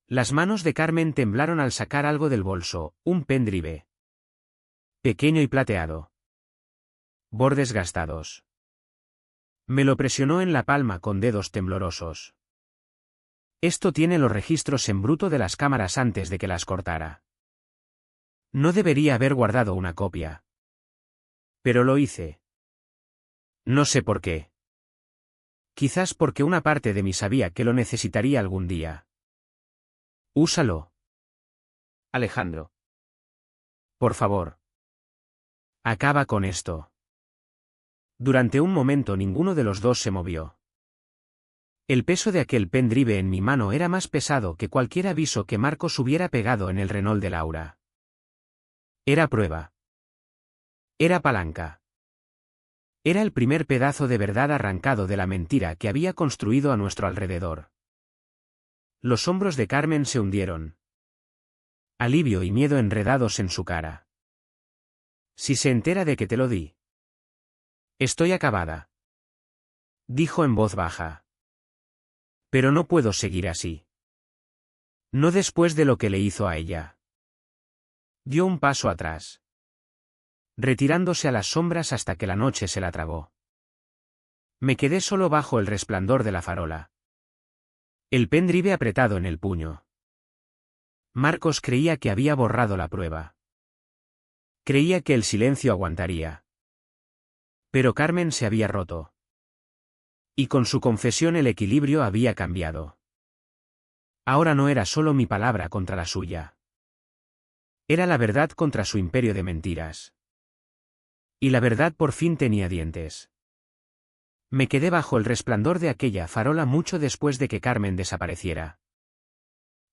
Las manos de Carmen temblaron al sacar algo del bolso, un pendrive. Pequeño y plateado. Bordes gastados. Me lo presionó en la palma con dedos temblorosos. Esto tiene los registros en bruto de las cámaras antes de que las cortara. No debería haber guardado una copia. Pero lo hice. No sé por qué. Quizás porque una parte de mí sabía que lo necesitaría algún día. Úsalo.
Alejandro.
Por favor. Acaba con esto. Durante un momento ninguno de los dos se movió. El peso de aquel pendrive en mi mano era más pesado que cualquier aviso que Marcos hubiera pegado en el Renault de Laura. Era prueba. Era palanca. Era el primer pedazo de verdad arrancado de la mentira que había construido a nuestro alrededor. Los hombros de Carmen se hundieron. Alivio y miedo enredados en su cara. Si se entera de que te lo di. Estoy acabada. Dijo en voz baja. Pero no puedo seguir así. No después de lo que le hizo a ella. Dio un paso atrás. Retirándose a las sombras hasta que la noche se la tragó. Me quedé solo bajo el resplandor de la farola. El pendrive apretado en el puño. Marcos creía que había borrado la prueba. Creía que el silencio aguantaría. Pero Carmen se había roto. Y con su confesión el equilibrio había cambiado. Ahora no era solo mi palabra contra la suya. Era la verdad contra su imperio de mentiras. Y la verdad por fin tenía dientes. Me quedé bajo el resplandor de aquella farola mucho después de que Carmen desapareciera.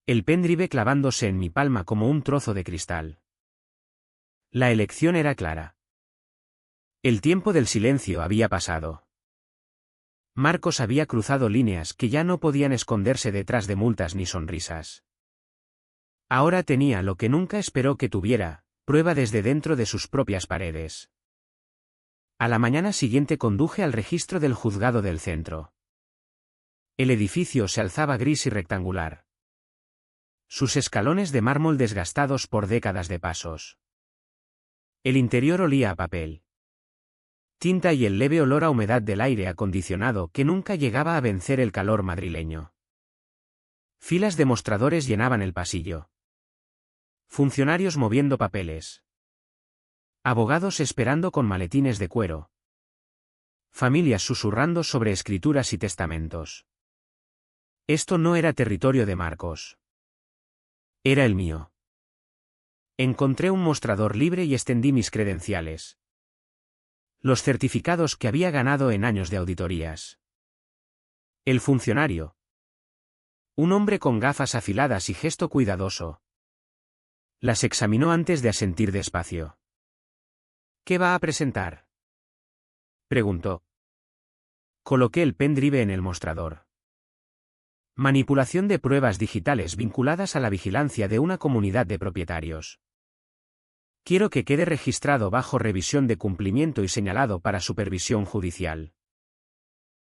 El pendrive clavándose en mi palma como un trozo de cristal. La elección era clara. El tiempo del silencio había pasado. Marcos había cruzado líneas que ya no podían esconderse detrás de multas ni sonrisas. Ahora tenía lo que nunca esperó que tuviera, prueba desde dentro de sus propias paredes. A la mañana siguiente conduje al registro del juzgado del centro. El edificio se alzaba gris y rectangular. Sus escalones de mármol desgastados por décadas de pasos. El interior olía a papel. Tinta y el leve olor a humedad del aire acondicionado que nunca llegaba a vencer el calor madrileño. Filas de mostradores llenaban el pasillo. Funcionarios moviendo papeles. Abogados esperando con maletines de cuero. Familias susurrando sobre escrituras y testamentos. Esto no era territorio de Marcos. Era el mío. Encontré un mostrador libre y extendí mis credenciales. Los certificados que había ganado en años de auditorías. El funcionario. Un hombre con gafas afiladas y gesto cuidadoso. Las examinó antes de asentir despacio. ¿Qué va a presentar? Preguntó. Coloqué el pendrive en el mostrador. Manipulación de pruebas digitales vinculadas a la vigilancia de una comunidad de propietarios. Quiero que quede registrado bajo revisión de cumplimiento y señalado para supervisión judicial.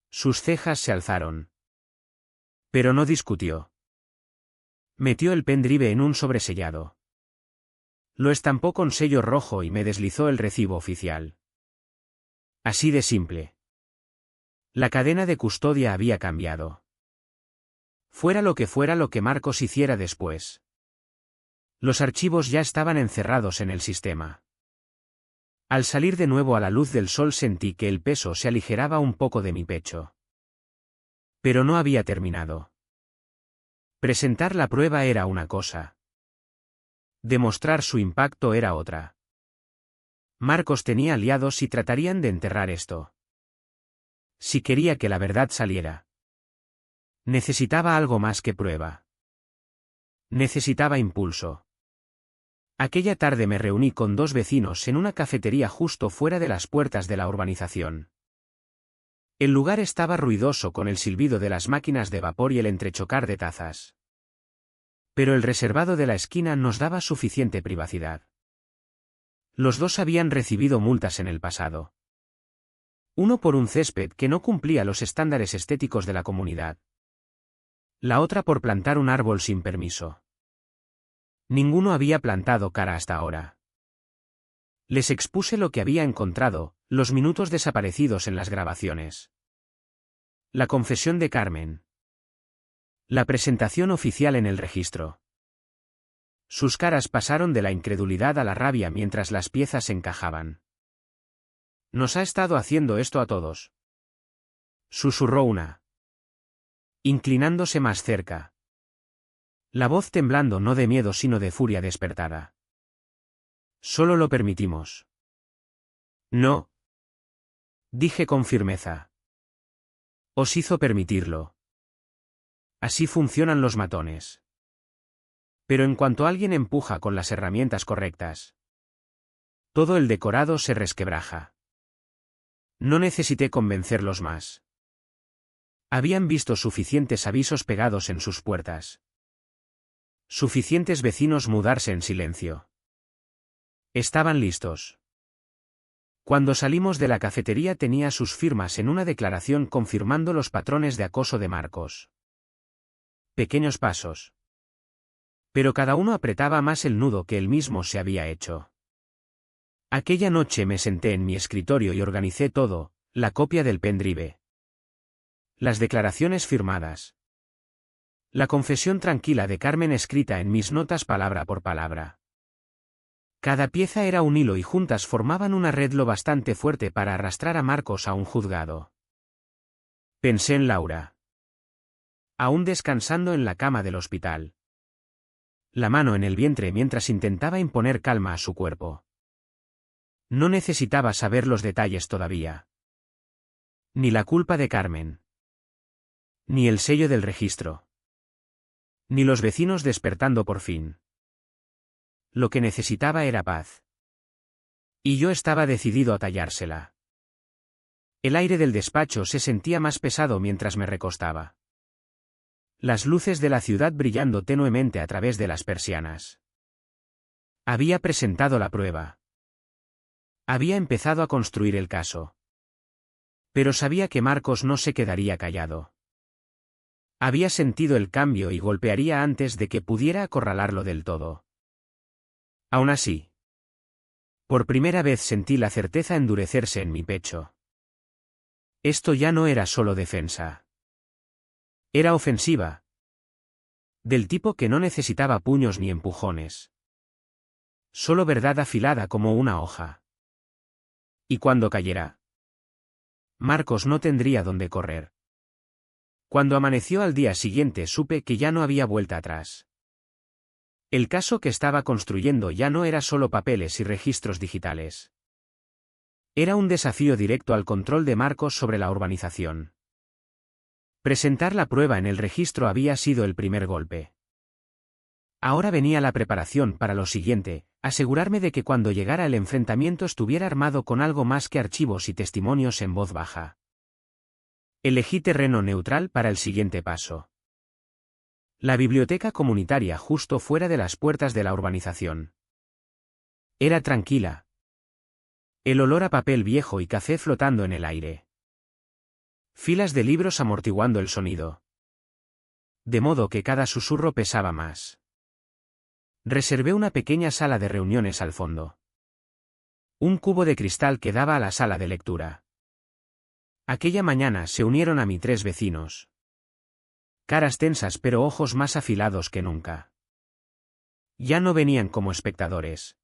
Sus cejas se alzaron. Pero no discutió. Metió el pendrive en un sobresellado. Lo estampó con sello rojo y me deslizó el recibo oficial. Así de simple. La cadena de custodia había cambiado. Fuera lo que Marcos hiciera después. Los archivos ya estaban encerrados en el sistema. Al salir de nuevo a la luz del sol sentí que el peso se aligeraba un poco de mi pecho. Pero no había terminado. Presentar la prueba era una cosa. Demostrar su impacto era otra. Marcos tenía aliados y tratarían de enterrar esto. Si quería que la verdad saliera. Necesitaba algo más que prueba. Necesitaba impulso. Aquella tarde me reuní con 2 vecinos en una cafetería justo fuera de las puertas de la urbanización. El lugar estaba ruidoso con el silbido de las máquinas de vapor y el entrechocar de tazas. Pero el reservado de la esquina nos daba suficiente privacidad. Los 2 habían recibido multas en el pasado. Uno por un césped que no cumplía los estándares estéticos de la comunidad. La otra por plantar un árbol sin permiso. Ninguno había plantado cara hasta ahora. Les expuse lo que había encontrado, los minutos desaparecidos en las grabaciones. La confesión de Carmen. La presentación oficial en el registro. Sus caras pasaron de la incredulidad a la rabia mientras las piezas encajaban. «Nos ha estado haciendo esto a todos», susurró una, inclinándose más cerca. La voz temblando no de miedo sino de furia despertada. «Solo lo permitimos». «No», dije con firmeza. «Os hizo permitirlo. Así funcionan los matones. Pero en cuanto alguien empuja con las herramientas correctas, todo el decorado se resquebraja». No necesité convencerlos más. Habían visto suficientes avisos pegados en sus puertas. Suficientes vecinos mudarse en silencio. Estaban listos. Cuando salimos de la cafetería tenía sus firmas en una declaración confirmando los patrones de acoso de Marcos. Pequeños pasos. Pero cada uno apretaba más el nudo que él mismo se había hecho. Aquella noche me senté en mi escritorio y organicé todo, la copia del pendrive. Las declaraciones firmadas. La confesión tranquila de Carmen escrita en mis notas palabra por palabra. Cada pieza era un hilo y juntas formaban una red lo bastante fuerte para arrastrar a Marcos a un juzgado. Pensé en Laura. Aún descansando en la cama del hospital. La mano en el vientre mientras intentaba imponer calma a su cuerpo. No necesitaba saber los detalles todavía. Ni la culpa de Carmen. Ni el sello del registro. Ni los vecinos despertando por fin. Lo que necesitaba era paz. Y yo estaba decidido a tallársela. El aire del despacho se sentía más pesado mientras me recostaba. Las luces de la ciudad brillando tenuemente a través de las persianas. Había presentado la prueba. Había empezado a construir el caso. Pero sabía que Marcos no se quedaría callado. Había sentido el cambio y golpearía antes de que pudiera acorralarlo del todo. Aún así, por primera vez sentí la certeza endurecerse en mi pecho. Esto ya no era solo defensa. Era ofensiva. Del tipo que no necesitaba puños ni empujones. Solo verdad afilada como una hoja. Y cuando cayera, Marcos no tendría dónde correr. Cuando amaneció al día siguiente supe que ya no había vuelta atrás. El caso que estaba construyendo ya no era solo papeles y registros digitales. Era un desafío directo al control de Marcos sobre la urbanización. Presentar la prueba en el registro había sido el primer golpe. Ahora venía la preparación para lo siguiente, asegurarme de que cuando llegara el enfrentamiento estuviera armado con algo más que archivos y testimonios en voz baja. Elegí terreno neutral para el siguiente paso. La biblioteca comunitaria justo fuera de las puertas de la urbanización. Era tranquila. El olor a papel viejo y café flotando en el aire. Filas de libros amortiguando el sonido. De modo que cada susurro pesaba más. Reservé una pequeña sala de reuniones al fondo. Un cubo de cristal que daba a la sala de lectura. Aquella mañana se unieron a mí 3 vecinos. Caras tensas pero ojos más afilados que nunca. Ya no venían como espectadores.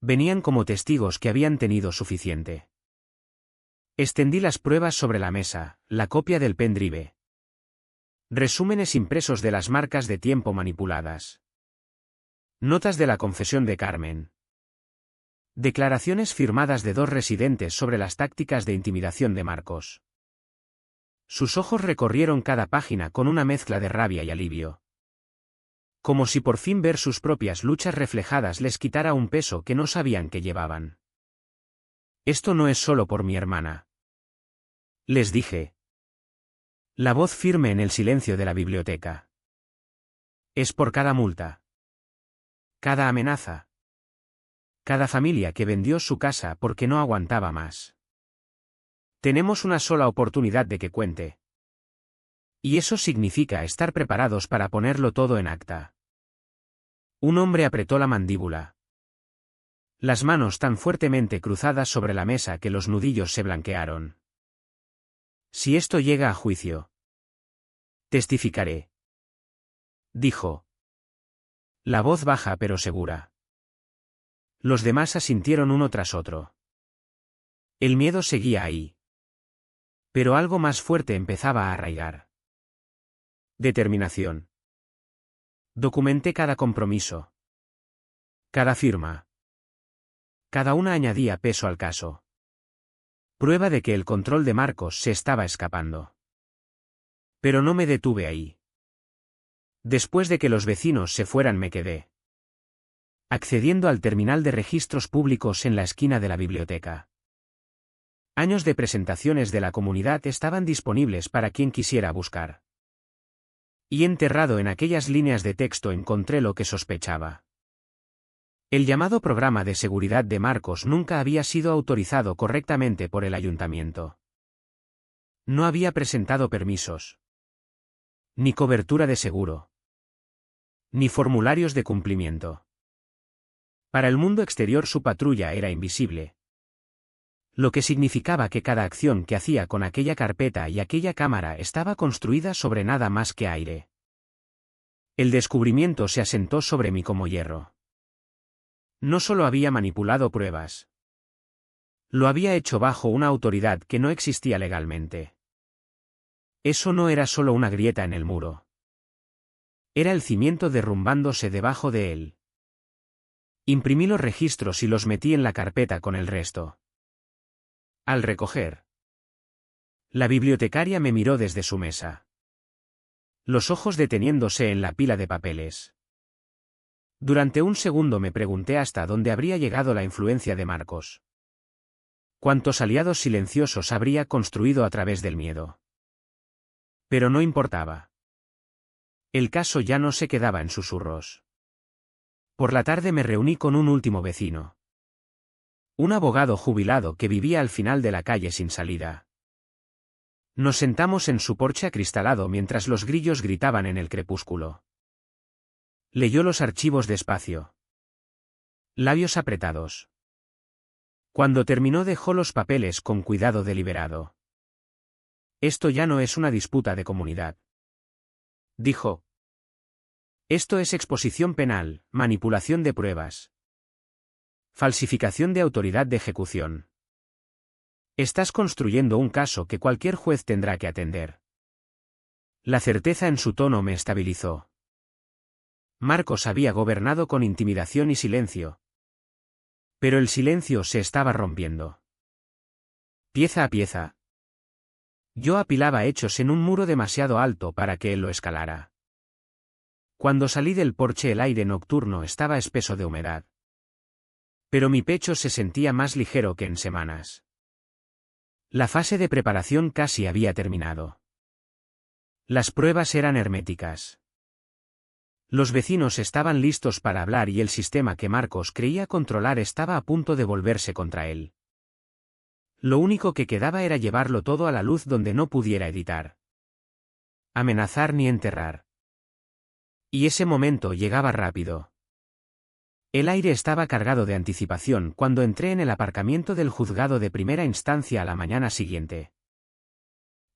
Venían como testigos que habían tenido suficiente. Extendí las pruebas sobre la mesa, la copia del pendrive. Resúmenes impresos de las marcas de tiempo manipuladas. Notas de la confesión de Carmen. Declaraciones firmadas de dos residentes sobre las tácticas de intimidación de Marcos. Sus ojos recorrieron cada página con una mezcla de rabia y alivio. Como si por fin ver sus propias luchas reflejadas les quitara un peso que no sabían que llevaban. Esto no es solo por mi hermana. Les dije. La voz firme en el silencio de la biblioteca. Es por cada multa. Cada amenaza. Cada familia que vendió su casa porque no aguantaba más. Tenemos una sola oportunidad de que cuente. Y eso significa estar preparados para ponerlo todo en acta. Un hombre apretó la mandíbula. Las manos tan fuertemente cruzadas sobre la mesa que los nudillos se blanquearon. Si esto llega a juicio. Testificaré. Dijo. La voz baja pero segura. Los demás asintieron uno tras otro. El miedo seguía ahí. Pero algo más fuerte empezaba a arraigar. Determinación. Documenté cada compromiso. Cada firma. Cada una añadía peso al caso. Prueba de que el control de Marcos se estaba escapando. Pero no me detuve ahí. Después de que los vecinos se fueran me quedé. Accediendo al terminal de registros públicos en la esquina de la biblioteca. Años de presentaciones de la comunidad estaban disponibles para quien quisiera buscar. Y enterrado en aquellas líneas de texto encontré lo que sospechaba. El llamado programa de seguridad de Marcos nunca había sido autorizado correctamente por el ayuntamiento. No había presentado permisos. Ni cobertura de seguro. Ni formularios de cumplimiento. Para el mundo exterior su patrulla era invisible. Lo que significaba que cada acción que hacía con aquella carpeta y aquella cámara estaba construida sobre nada más que aire. El descubrimiento se asentó sobre mí como hierro. No solo había manipulado pruebas. Lo había hecho bajo una autoridad que no existía legalmente. Eso no era solo una grieta en el muro. Era el cimiento derrumbándose debajo de él. Imprimí los registros y los metí en la carpeta con el resto. Al recoger. La bibliotecaria me miró desde su mesa. Los ojos deteniéndose en la pila de papeles. Durante un segundo me pregunté hasta dónde habría llegado la influencia de Marcos. Cuántos aliados silenciosos habría construido a través del miedo. Pero no importaba. El caso ya no se quedaba en susurros. Por la tarde me reuní con un último vecino. Un abogado jubilado que vivía al final de la calle sin salida. Nos sentamos en su porche acristalado mientras los grillos gritaban en el crepúsculo. Leyó los archivos despacio. Labios apretados. Cuando terminó dejó los papeles con cuidado deliberado. Esto ya no es una disputa de comunidad. Dijo. Esto es exposición penal, manipulación de pruebas. Falsificación de autoridad de ejecución. Estás construyendo un caso que cualquier juez tendrá que atender. La certeza en su tono me estabilizó. Marcos había gobernado con intimidación y silencio. Pero el silencio se estaba rompiendo. Pieza a pieza. Yo apilaba hechos en un muro demasiado alto para que él lo escalara. Cuando salí del porche el aire nocturno estaba espeso de humedad. Pero mi pecho se sentía más ligero que en semanas. La fase de preparación casi había terminado. Las pruebas eran herméticas. Los vecinos estaban listos para hablar y el sistema que Marcos creía controlar estaba a punto de volverse contra él. Lo único que quedaba era llevarlo todo a la luz donde no pudiera editar. Amenazar ni enterrar. Y ese momento llegaba rápido. El aire estaba cargado de anticipación cuando entré en el aparcamiento del juzgado de primera instancia a la mañana siguiente.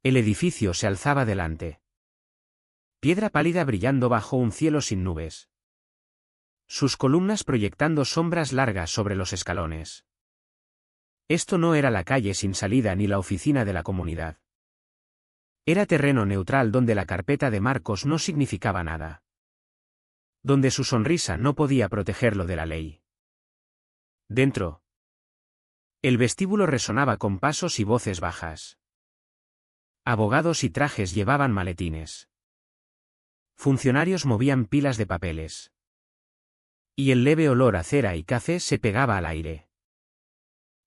El edificio se alzaba delante. Piedra pálida brillando bajo un cielo sin nubes. sus columnas proyectando sombras largas sobre los escalones. Esto no era la calle sin salida ni la oficina de la comunidad. Era terreno neutral donde la carpeta de Marcos no significaba nada. Donde su sonrisa no podía protegerlo de la ley. Dentro. El vestíbulo resonaba con pasos y voces bajas. Abogados y trajes llevaban maletines. Funcionarios movían pilas de papeles. Y el leve olor a cera y café se pegaba al aire.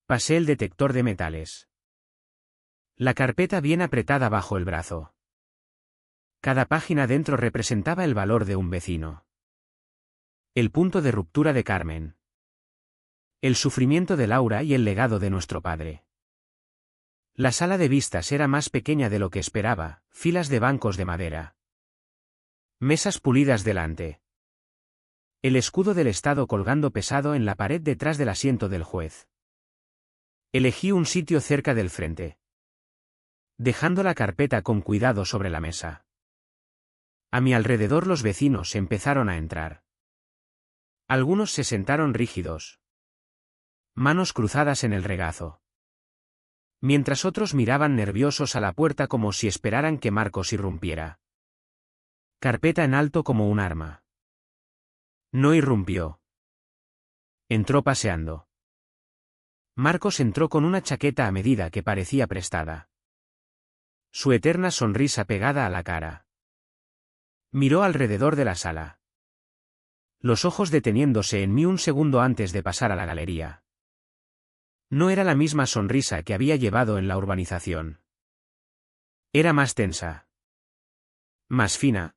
Pasé el detector de metales. La carpeta bien apretada bajo el brazo. Cada página dentro representaba el valor de un vecino. El punto de ruptura de Carmen. El sufrimiento de Laura y el legado de nuestro padre. La sala de vistas era más pequeña de lo que esperaba, filas de bancos de madera. Mesas pulidas delante. El escudo del Estado colgando pesado en la pared detrás del asiento del juez. Elegí un sitio cerca del frente. Dejando la carpeta con cuidado sobre la mesa. A mi alrededor los vecinos empezaron a entrar. Algunos se sentaron rígidos. Manos cruzadas en el regazo. Mientras otros miraban nerviosos a la puerta como si esperaran que Marcos irrumpiera. Carpeta en alto como un arma. No irrumpió. Entró paseando. Marcos entró con una chaqueta a medida que parecía prestada. Su eterna sonrisa pegada a la cara. Miró alrededor de la sala. Los ojos deteniéndose en mí un segundo antes de pasar a la galería. No era la misma sonrisa que había llevado en la urbanización. Era más tensa. Más fina.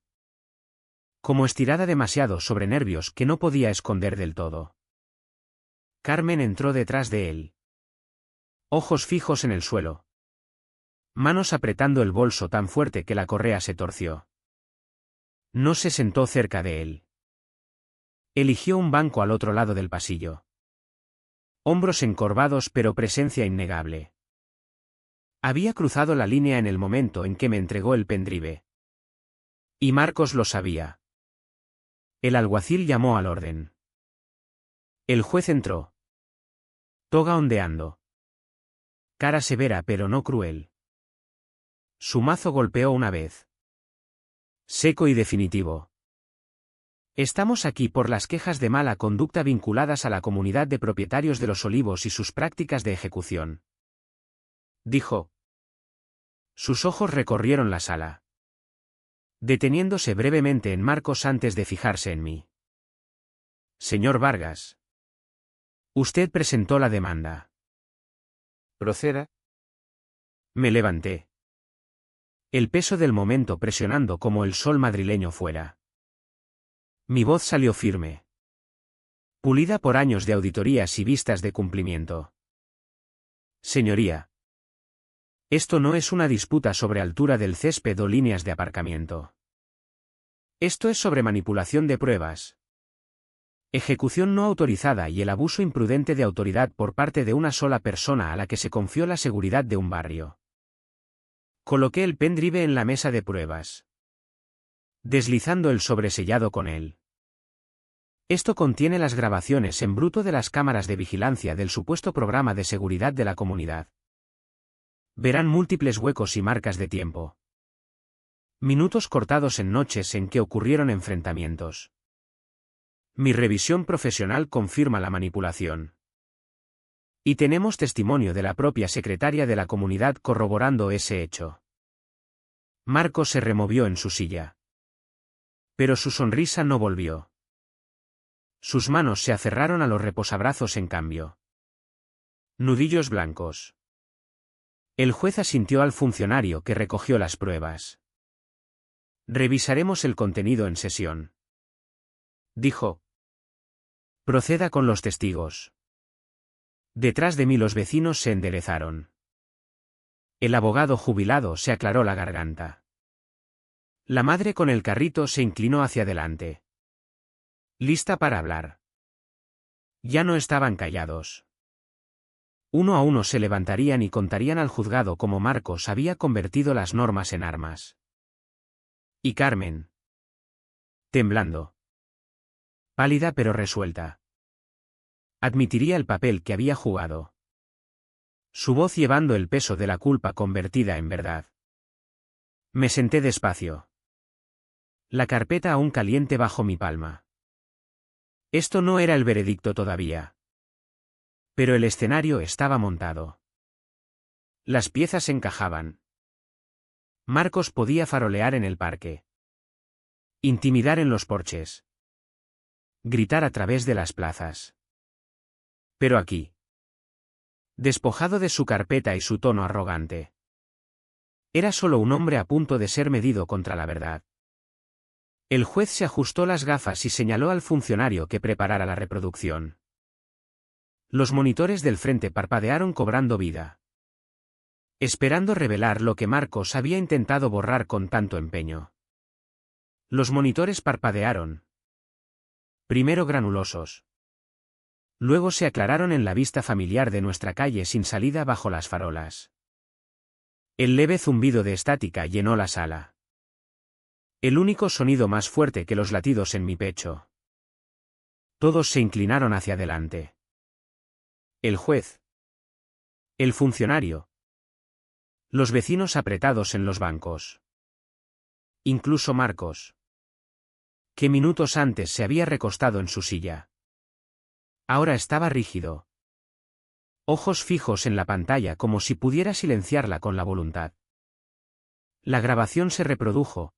Como estirada demasiado sobre nervios que no podía esconder del todo. Carmen entró detrás de él. Ojos fijos en el suelo. Manos apretando el bolso tan fuerte que la correa se torció. No se sentó cerca de él. Eligió un banco al otro lado del pasillo. Hombros encorvados pero presencia innegable. Había cruzado la línea en el momento en que me entregó el pendrive. Y Marcos lo sabía. El alguacil llamó al orden. El juez entró. Toga ondeando. Cara severa pero no cruel. Su mazo golpeó una vez. Seco y definitivo. Estamos aquí por las quejas de mala conducta vinculadas a la comunidad de propietarios de los olivos y sus prácticas de ejecución. Dijo. Sus ojos recorrieron la sala. Deteniéndose brevemente en Marcos antes de fijarse en mí. Señor Vargas. Usted presentó la demanda.
Proceda.
Me levanté. El peso del momento presionando como el sol madrileño fuera. Mi voz salió firme. Pulida por años de auditorías y vistas de cumplimiento. Señoría. Esto no es una disputa sobre altura del césped o líneas de aparcamiento. Esto es sobre manipulación de pruebas. Ejecución no autorizada y el abuso imprudente de autoridad por parte de una sola persona a la que se confió la seguridad de un barrio. Coloqué el pendrive en la mesa de pruebas. Deslizando el sobresellado con él. Esto contiene las grabaciones en bruto de las cámaras de vigilancia del supuesto programa de seguridad de la comunidad. Verán múltiples huecos y marcas de tiempo. Minutos cortados en noches en que ocurrieron enfrentamientos. Mi revisión profesional confirma la manipulación. Y tenemos testimonio de la propia secretaria de la comunidad corroborando ese hecho. Marcos se removió en su silla. Pero su sonrisa no volvió. Sus manos se aferraron a los reposabrazos en cambio. Nudillos blancos. El juez asintió al funcionario que recogió las pruebas. Revisaremos el contenido en sesión. Dijo. Proceda con los testigos. Detrás de mí los vecinos se enderezaron. El abogado jubilado se aclaró la garganta. La madre con el carrito se inclinó hacia adelante. Lista para hablar. Ya no estaban callados. Uno a uno se levantarían y contarían al juzgado cómo Marcos había convertido las normas en armas. Y Carmen. Temblando. Pálida pero resuelta. Admitiría el papel que había jugado. Su voz llevando el peso de la culpa convertida en verdad. Me senté despacio. La carpeta aún caliente bajo mi palma. Esto no era el veredicto todavía. Pero el escenario estaba montado. Las piezas encajaban. Marcos podía farolear en el parque. Intimidar en los porches. Gritar a través de las plazas. Pero aquí. Despojado de su carpeta y su tono arrogante. Era solo un hombre a punto de ser medido contra la verdad. El juez se ajustó las gafas y señaló al funcionario que preparara la reproducción. Los monitores del frente parpadearon cobrando vida. Esperando revelar lo que Marcos había intentado borrar con tanto empeño. Los monitores parpadearon. Primero granulosos. Luego se aclararon en la vista familiar de nuestra calle sin salida bajo las farolas. El leve zumbido de estática llenó la sala. El único sonido más fuerte que los latidos en mi pecho. Todos se inclinaron hacia adelante. El juez. El funcionario. Los vecinos apretados en los bancos. Incluso Marcos. Que minutos antes se había recostado en su silla. Ahora estaba rígido. Ojos fijos en la pantalla como si pudiera silenciarla con la voluntad. La grabación se reprodujo.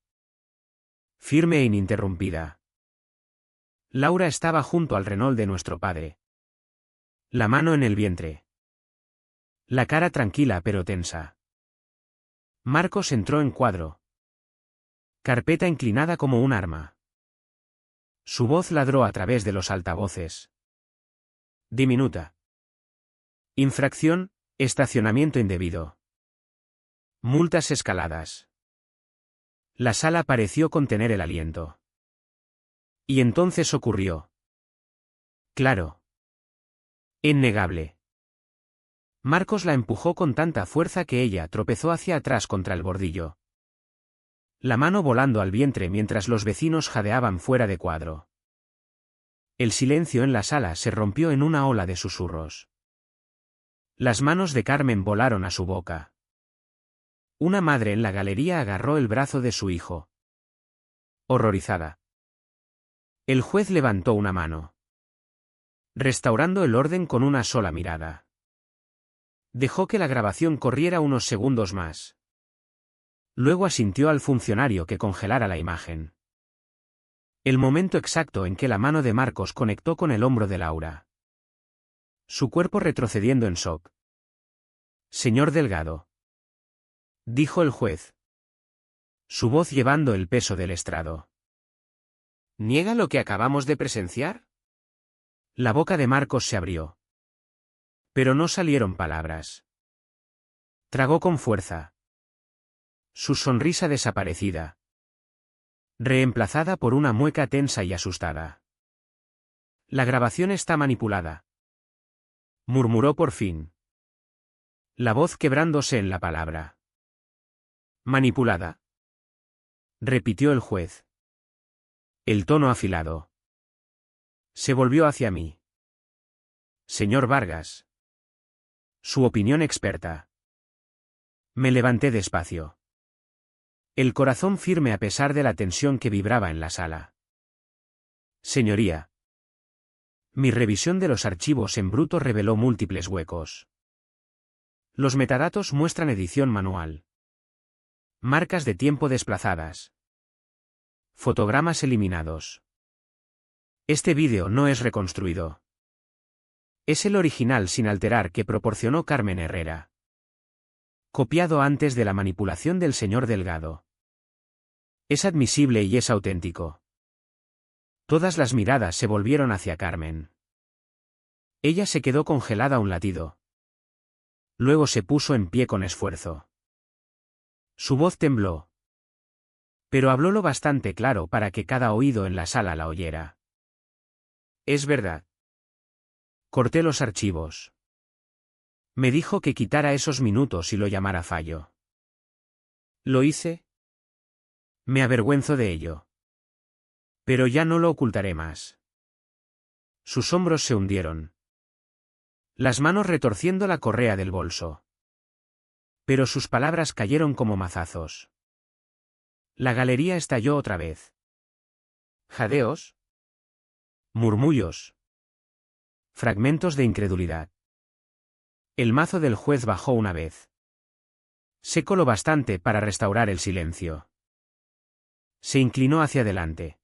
Firme e ininterrumpida. Laura estaba junto al Renault de nuestro padre. La mano en el vientre. La cara tranquila pero tensa. Marcos entró en cuadro. Carpeta inclinada como un arma. Su voz ladró a través de los altavoces. Diminuta. Infracción, estacionamiento indebido. Multas escaladas. La sala pareció contener el aliento. Y entonces ocurrió. Claro. Innegable. Marcos la empujó con tanta fuerza que ella tropezó hacia atrás contra el bordillo. La mano volando al vientre mientras los vecinos jadeaban fuera de cuadro. El silencio en la sala se rompió en una ola de susurros. Las manos de Carmen volaron a su boca. Una madre en la galería agarró el brazo de su hijo. Horrorizada. El juez levantó una mano. Restaurando el orden con una sola mirada. Dejó que la grabación corriera unos segundos más. Luego asintió al funcionario que congelara la imagen. El momento exacto en que la mano de Marcos conectó con el hombro de Laura. Su cuerpo retrocediendo en shock. Señor Delgado. Dijo el juez. Su voz llevando el peso del estrado. ¿Niega lo que acabamos de presenciar? La boca de Marcos se abrió. Pero no salieron palabras. Tragó con fuerza. Su sonrisa desaparecida. Reemplazada por una mueca tensa y asustada. La grabación está manipulada. Murmuró por fin. La voz quebrándose en la palabra. ¿Manipulada? Repitió el juez. El tono afilado. Se volvió hacia mí. Señor Vargas. Su opinión experta. Me levanté despacio. El corazón firme a pesar de la tensión que vibraba en la sala. Señoría. Mi revisión de los archivos en bruto reveló múltiples huecos. Los metadatos muestran edición manual. Marcas de tiempo desplazadas. Fotogramas eliminados. Este vídeo no es reconstruido. Es el original sin alterar que proporcionó Carmen Herrera. Copiado antes de la manipulación del señor Delgado. Es admisible y es auténtico. Todas las miradas se volvieron hacia Carmen. Ella se quedó congelada a un latido. Luego se puso en pie con esfuerzo. Su voz tembló. Pero habló lo bastante claro para que cada oído en la sala la oyera. Es verdad. Corté los archivos. Me dijo que quitara esos minutos y lo llamara fallo. ¿Lo hice? Me avergüenzo de ello. Pero ya no lo ocultaré más. Sus hombros se hundieron. Las manos retorciendo la correa del bolso. Pero sus palabras cayeron como mazazos. La galería estalló otra vez.
Jadeos.
Murmullos. Fragmentos de incredulidad. El mazo del juez bajó una vez. Secó lo bastante para restaurar el silencio. Se inclinó hacia adelante,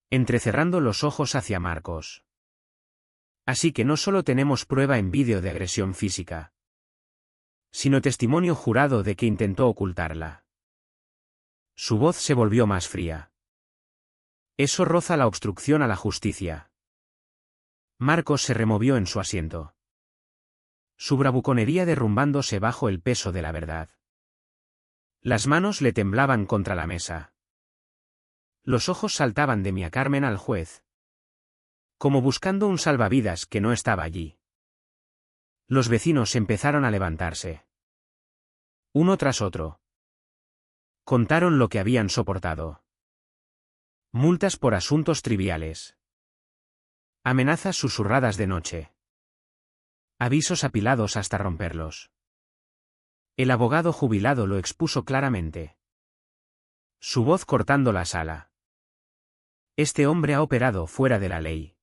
entrecerrando los ojos hacia Marcos. Así que no solo tenemos prueba en vídeo de agresión física, sino testimonio jurado de que intentó ocultarla. Su voz se volvió más fría. Eso roza la obstrucción a la justicia. Marcos se removió en su asiento, su bravuconería derrumbándose bajo el peso de la verdad. Las manos le temblaban contra la mesa. Los ojos saltaban de Mia Carmen al juez, como buscando un salvavidas que no estaba allí. Los vecinos empezaron a levantarse. Uno tras otro. Contaron lo que habían soportado. Multas por asuntos triviales. Amenazas susurradas de noche. Avisos apilados hasta romperlos. El abogado jubilado lo expuso claramente, su voz cortando la sala. Este hombre ha operado fuera de la ley.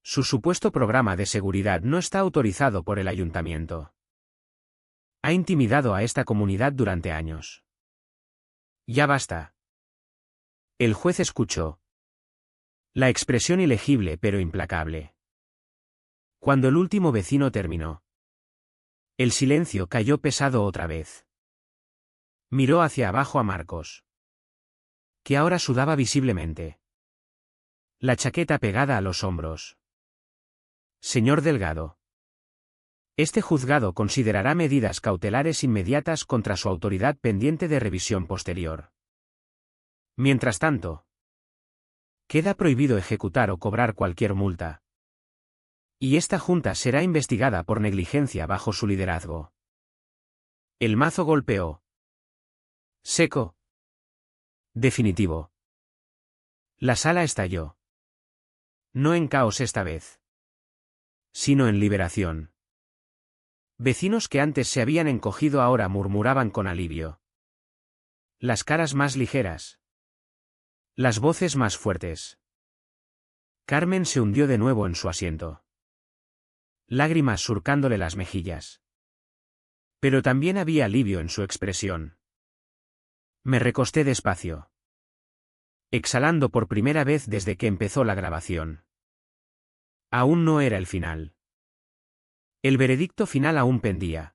Su supuesto programa de seguridad no está autorizado por el ayuntamiento. Ha intimidado a esta comunidad durante años. Ya basta. El juez escuchó. La expresión ilegible pero implacable. Cuando el último vecino terminó, el silencio cayó pesado otra vez. Miró hacia abajo a Marcos, que ahora sudaba visiblemente, la chaqueta pegada a los hombros. Señor Delgado, este juzgado considerará medidas cautelares inmediatas contra su autoridad pendiente de revisión posterior. Mientras tanto, queda prohibido ejecutar o cobrar cualquier multa. Y esta junta será investigada por negligencia bajo su liderazgo. El mazo golpeó. Seco. Definitivo. La sala estalló. No en caos esta vez, sino en liberación. Vecinos que antes se habían encogido ahora murmuraban con alivio. Las caras más ligeras. Las voces más fuertes. Carmen se hundió de nuevo en su asiento, lágrimas surcándole las mejillas. Pero también había alivio en su expresión. Me recosté despacio, exhalando por primera vez desde que empezó la grabación. Aún no era el final. El veredicto final aún pendía.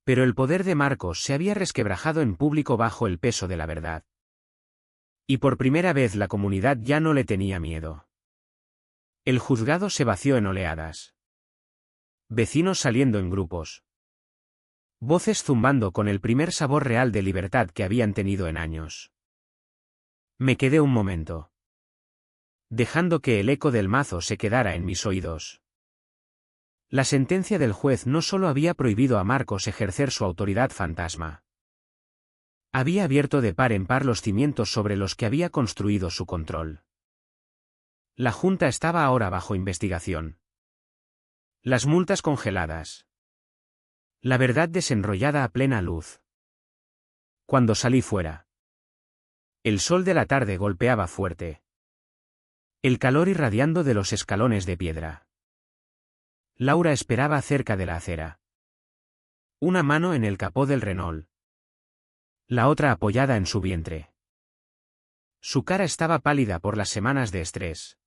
Pero el poder de Marcos se había resquebrajado en público bajo el peso de la verdad. Y por primera vez la comunidad ya no le tenía miedo. El juzgado se vació en oleadas. Vecinos saliendo en grupos. Voces zumbando con el primer sabor real de libertad que habían tenido en años. Me quedé un momento, dejando que el eco del mazo se quedara en mis oídos. La sentencia del juez no solo había prohibido a Marcos ejercer su autoridad fantasma. Había abierto de par en par los cimientos sobre los que había construido su control. La junta estaba ahora bajo investigación. Las multas congeladas. La verdad desenrollada a plena luz. Cuando salí fuera, el sol de la tarde golpeaba fuerte, el calor irradiando de los escalones de piedra. Laura esperaba cerca de la acera, una mano en el capó del Renault, la otra apoyada en su vientre. Su cara estaba pálida por las semanas de estrés,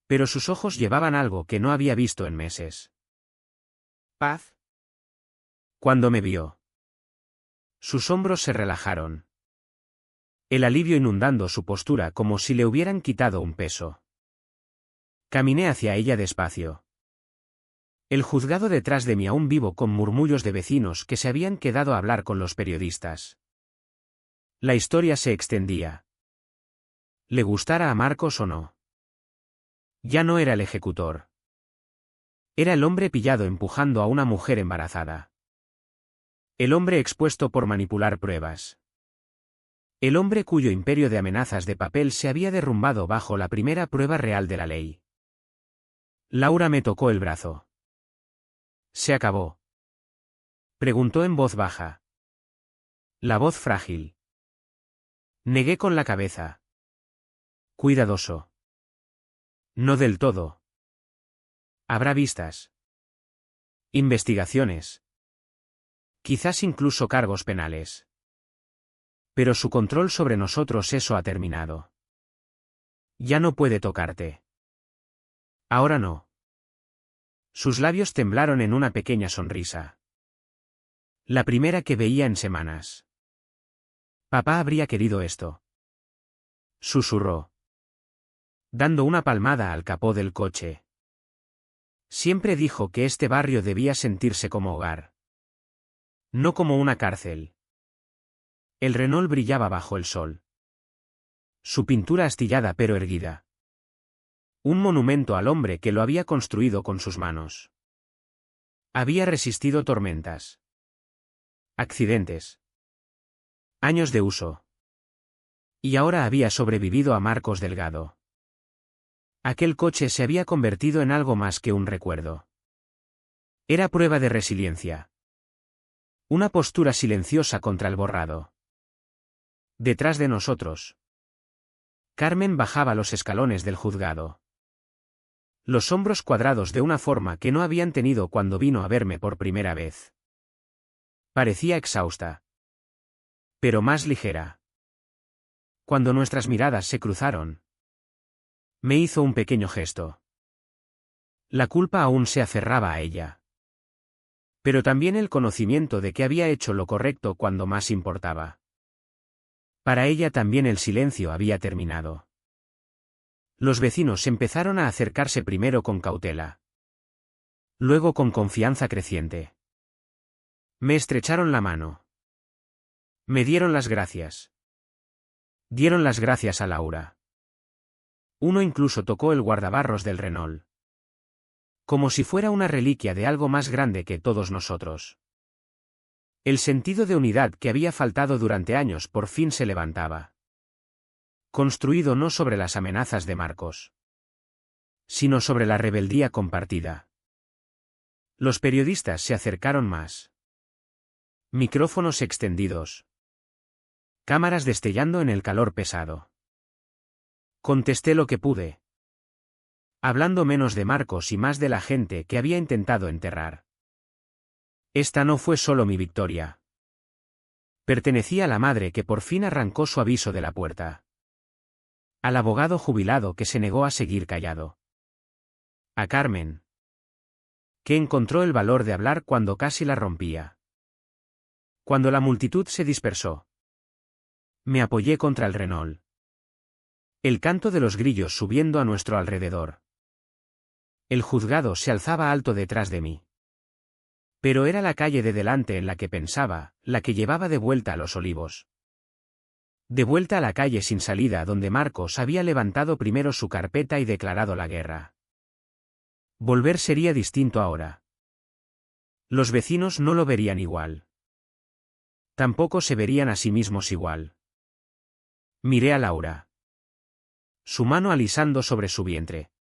pero sus ojos llevaban algo que no había visto en meses. Paz. Cuando me vio, sus hombros se relajaron, el alivio inundando su postura como si le hubieran quitado un peso. Caminé hacia ella despacio. El juzgado detrás de mí aún vivo con murmullos de vecinos que se habían quedado a hablar con los periodistas. La historia se extendía. Le gustara a Marcos o no. Ya no era el ejecutor. Era el hombre pillado empujando a una mujer embarazada. El hombre expuesto por manipular pruebas. El hombre cuyo imperio de amenazas de papel se había derrumbado bajo la primera prueba real de la ley. Laura me tocó el brazo. ¿Se acabó?, preguntó en voz baja. La voz frágil. Negué con la cabeza. Cuidadoso. No del todo. Habrá vistas. Investigaciones. Quizás incluso cargos penales. Pero su control sobre nosotros, eso ha terminado. Ya no puede tocarte. Ahora no. Sus labios temblaron en una pequeña sonrisa. La primera que veía en semanas. Papá habría querido esto. Susurró, dando una palmada al capó del coche. Siempre dijo que este barrio debía sentirse como hogar. No como una cárcel. El Renault brillaba bajo el sol. Su pintura astillada pero erguida. Un monumento al hombre que lo había construido con sus manos. Había resistido tormentas. Accidentes. Años de uso. Y ahora había sobrevivido a Marcos Delgado. Aquel coche se había convertido en algo más que un recuerdo. Era prueba de resiliencia. Una postura silenciosa contra el borrado. Detrás de nosotros. Carmen bajaba los escalones del juzgado. Los hombros cuadrados de una forma que no habían tenido cuando vino a verme por primera vez. Parecía exhausta. Pero más ligera. Cuando nuestras miradas se cruzaron, me hizo un pequeño gesto. La culpa aún se aferraba a ella. Pero también el conocimiento de que había hecho lo correcto cuando más importaba. Para ella también el silencio había terminado. Los vecinos empezaron a acercarse primero con cautela. Luego con confianza creciente. Me estrecharon la mano. Me dieron las gracias. Dieron las gracias a Laura. Uno incluso tocó el guardabarros del Renault. Como si fuera una reliquia de algo más grande que todos nosotros. El sentido de unidad que había faltado durante años por fin se levantaba. Construido no sobre las amenazas de Marcos, sino sobre la rebeldía compartida. Los periodistas se acercaron más. Micrófonos extendidos. Cámaras destellando en el calor pesado. Contesté lo que pude. Hablando menos de Marcos y más de la gente que había intentado enterrar. Esta no fue solo mi victoria. Pertenecía a la madre que por fin arrancó su aviso de la puerta. Al abogado jubilado que se negó a seguir callado. A Carmen, que encontró el valor de hablar cuando casi la rompía. Cuando la multitud se dispersó, me apoyé contra el Renault. El canto de los grillos subiendo a nuestro alrededor. El juzgado se alzaba alto detrás de mí. Pero era la calle de delante en la que pensaba, la que llevaba de vuelta a Los Olivos. De vuelta a la calle sin salida donde Marcos había levantado primero su carpeta y declarado la guerra. Volver sería distinto ahora. Los vecinos no lo verían igual. Tampoco se verían a sí mismos igual. Miré a Laura. Su mano alisando sobre su vientre.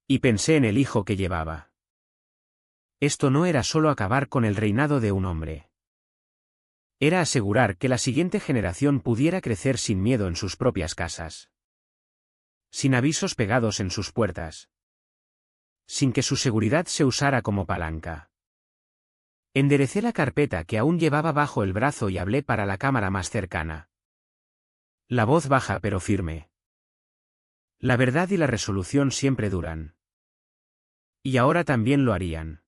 Y pensé en el hijo que llevaba. Esto no era solo acabar con el reinado de un hombre. Era asegurar que la siguiente generación pudiera crecer sin miedo en sus propias casas. Sin avisos pegados en sus puertas. Sin que su seguridad se usara como palanca. Enderecé la carpeta que aún llevaba bajo el brazo y hablé para la cámara más cercana. La voz baja pero firme. La verdad y la resolución siempre duran. Y ahora también lo harían.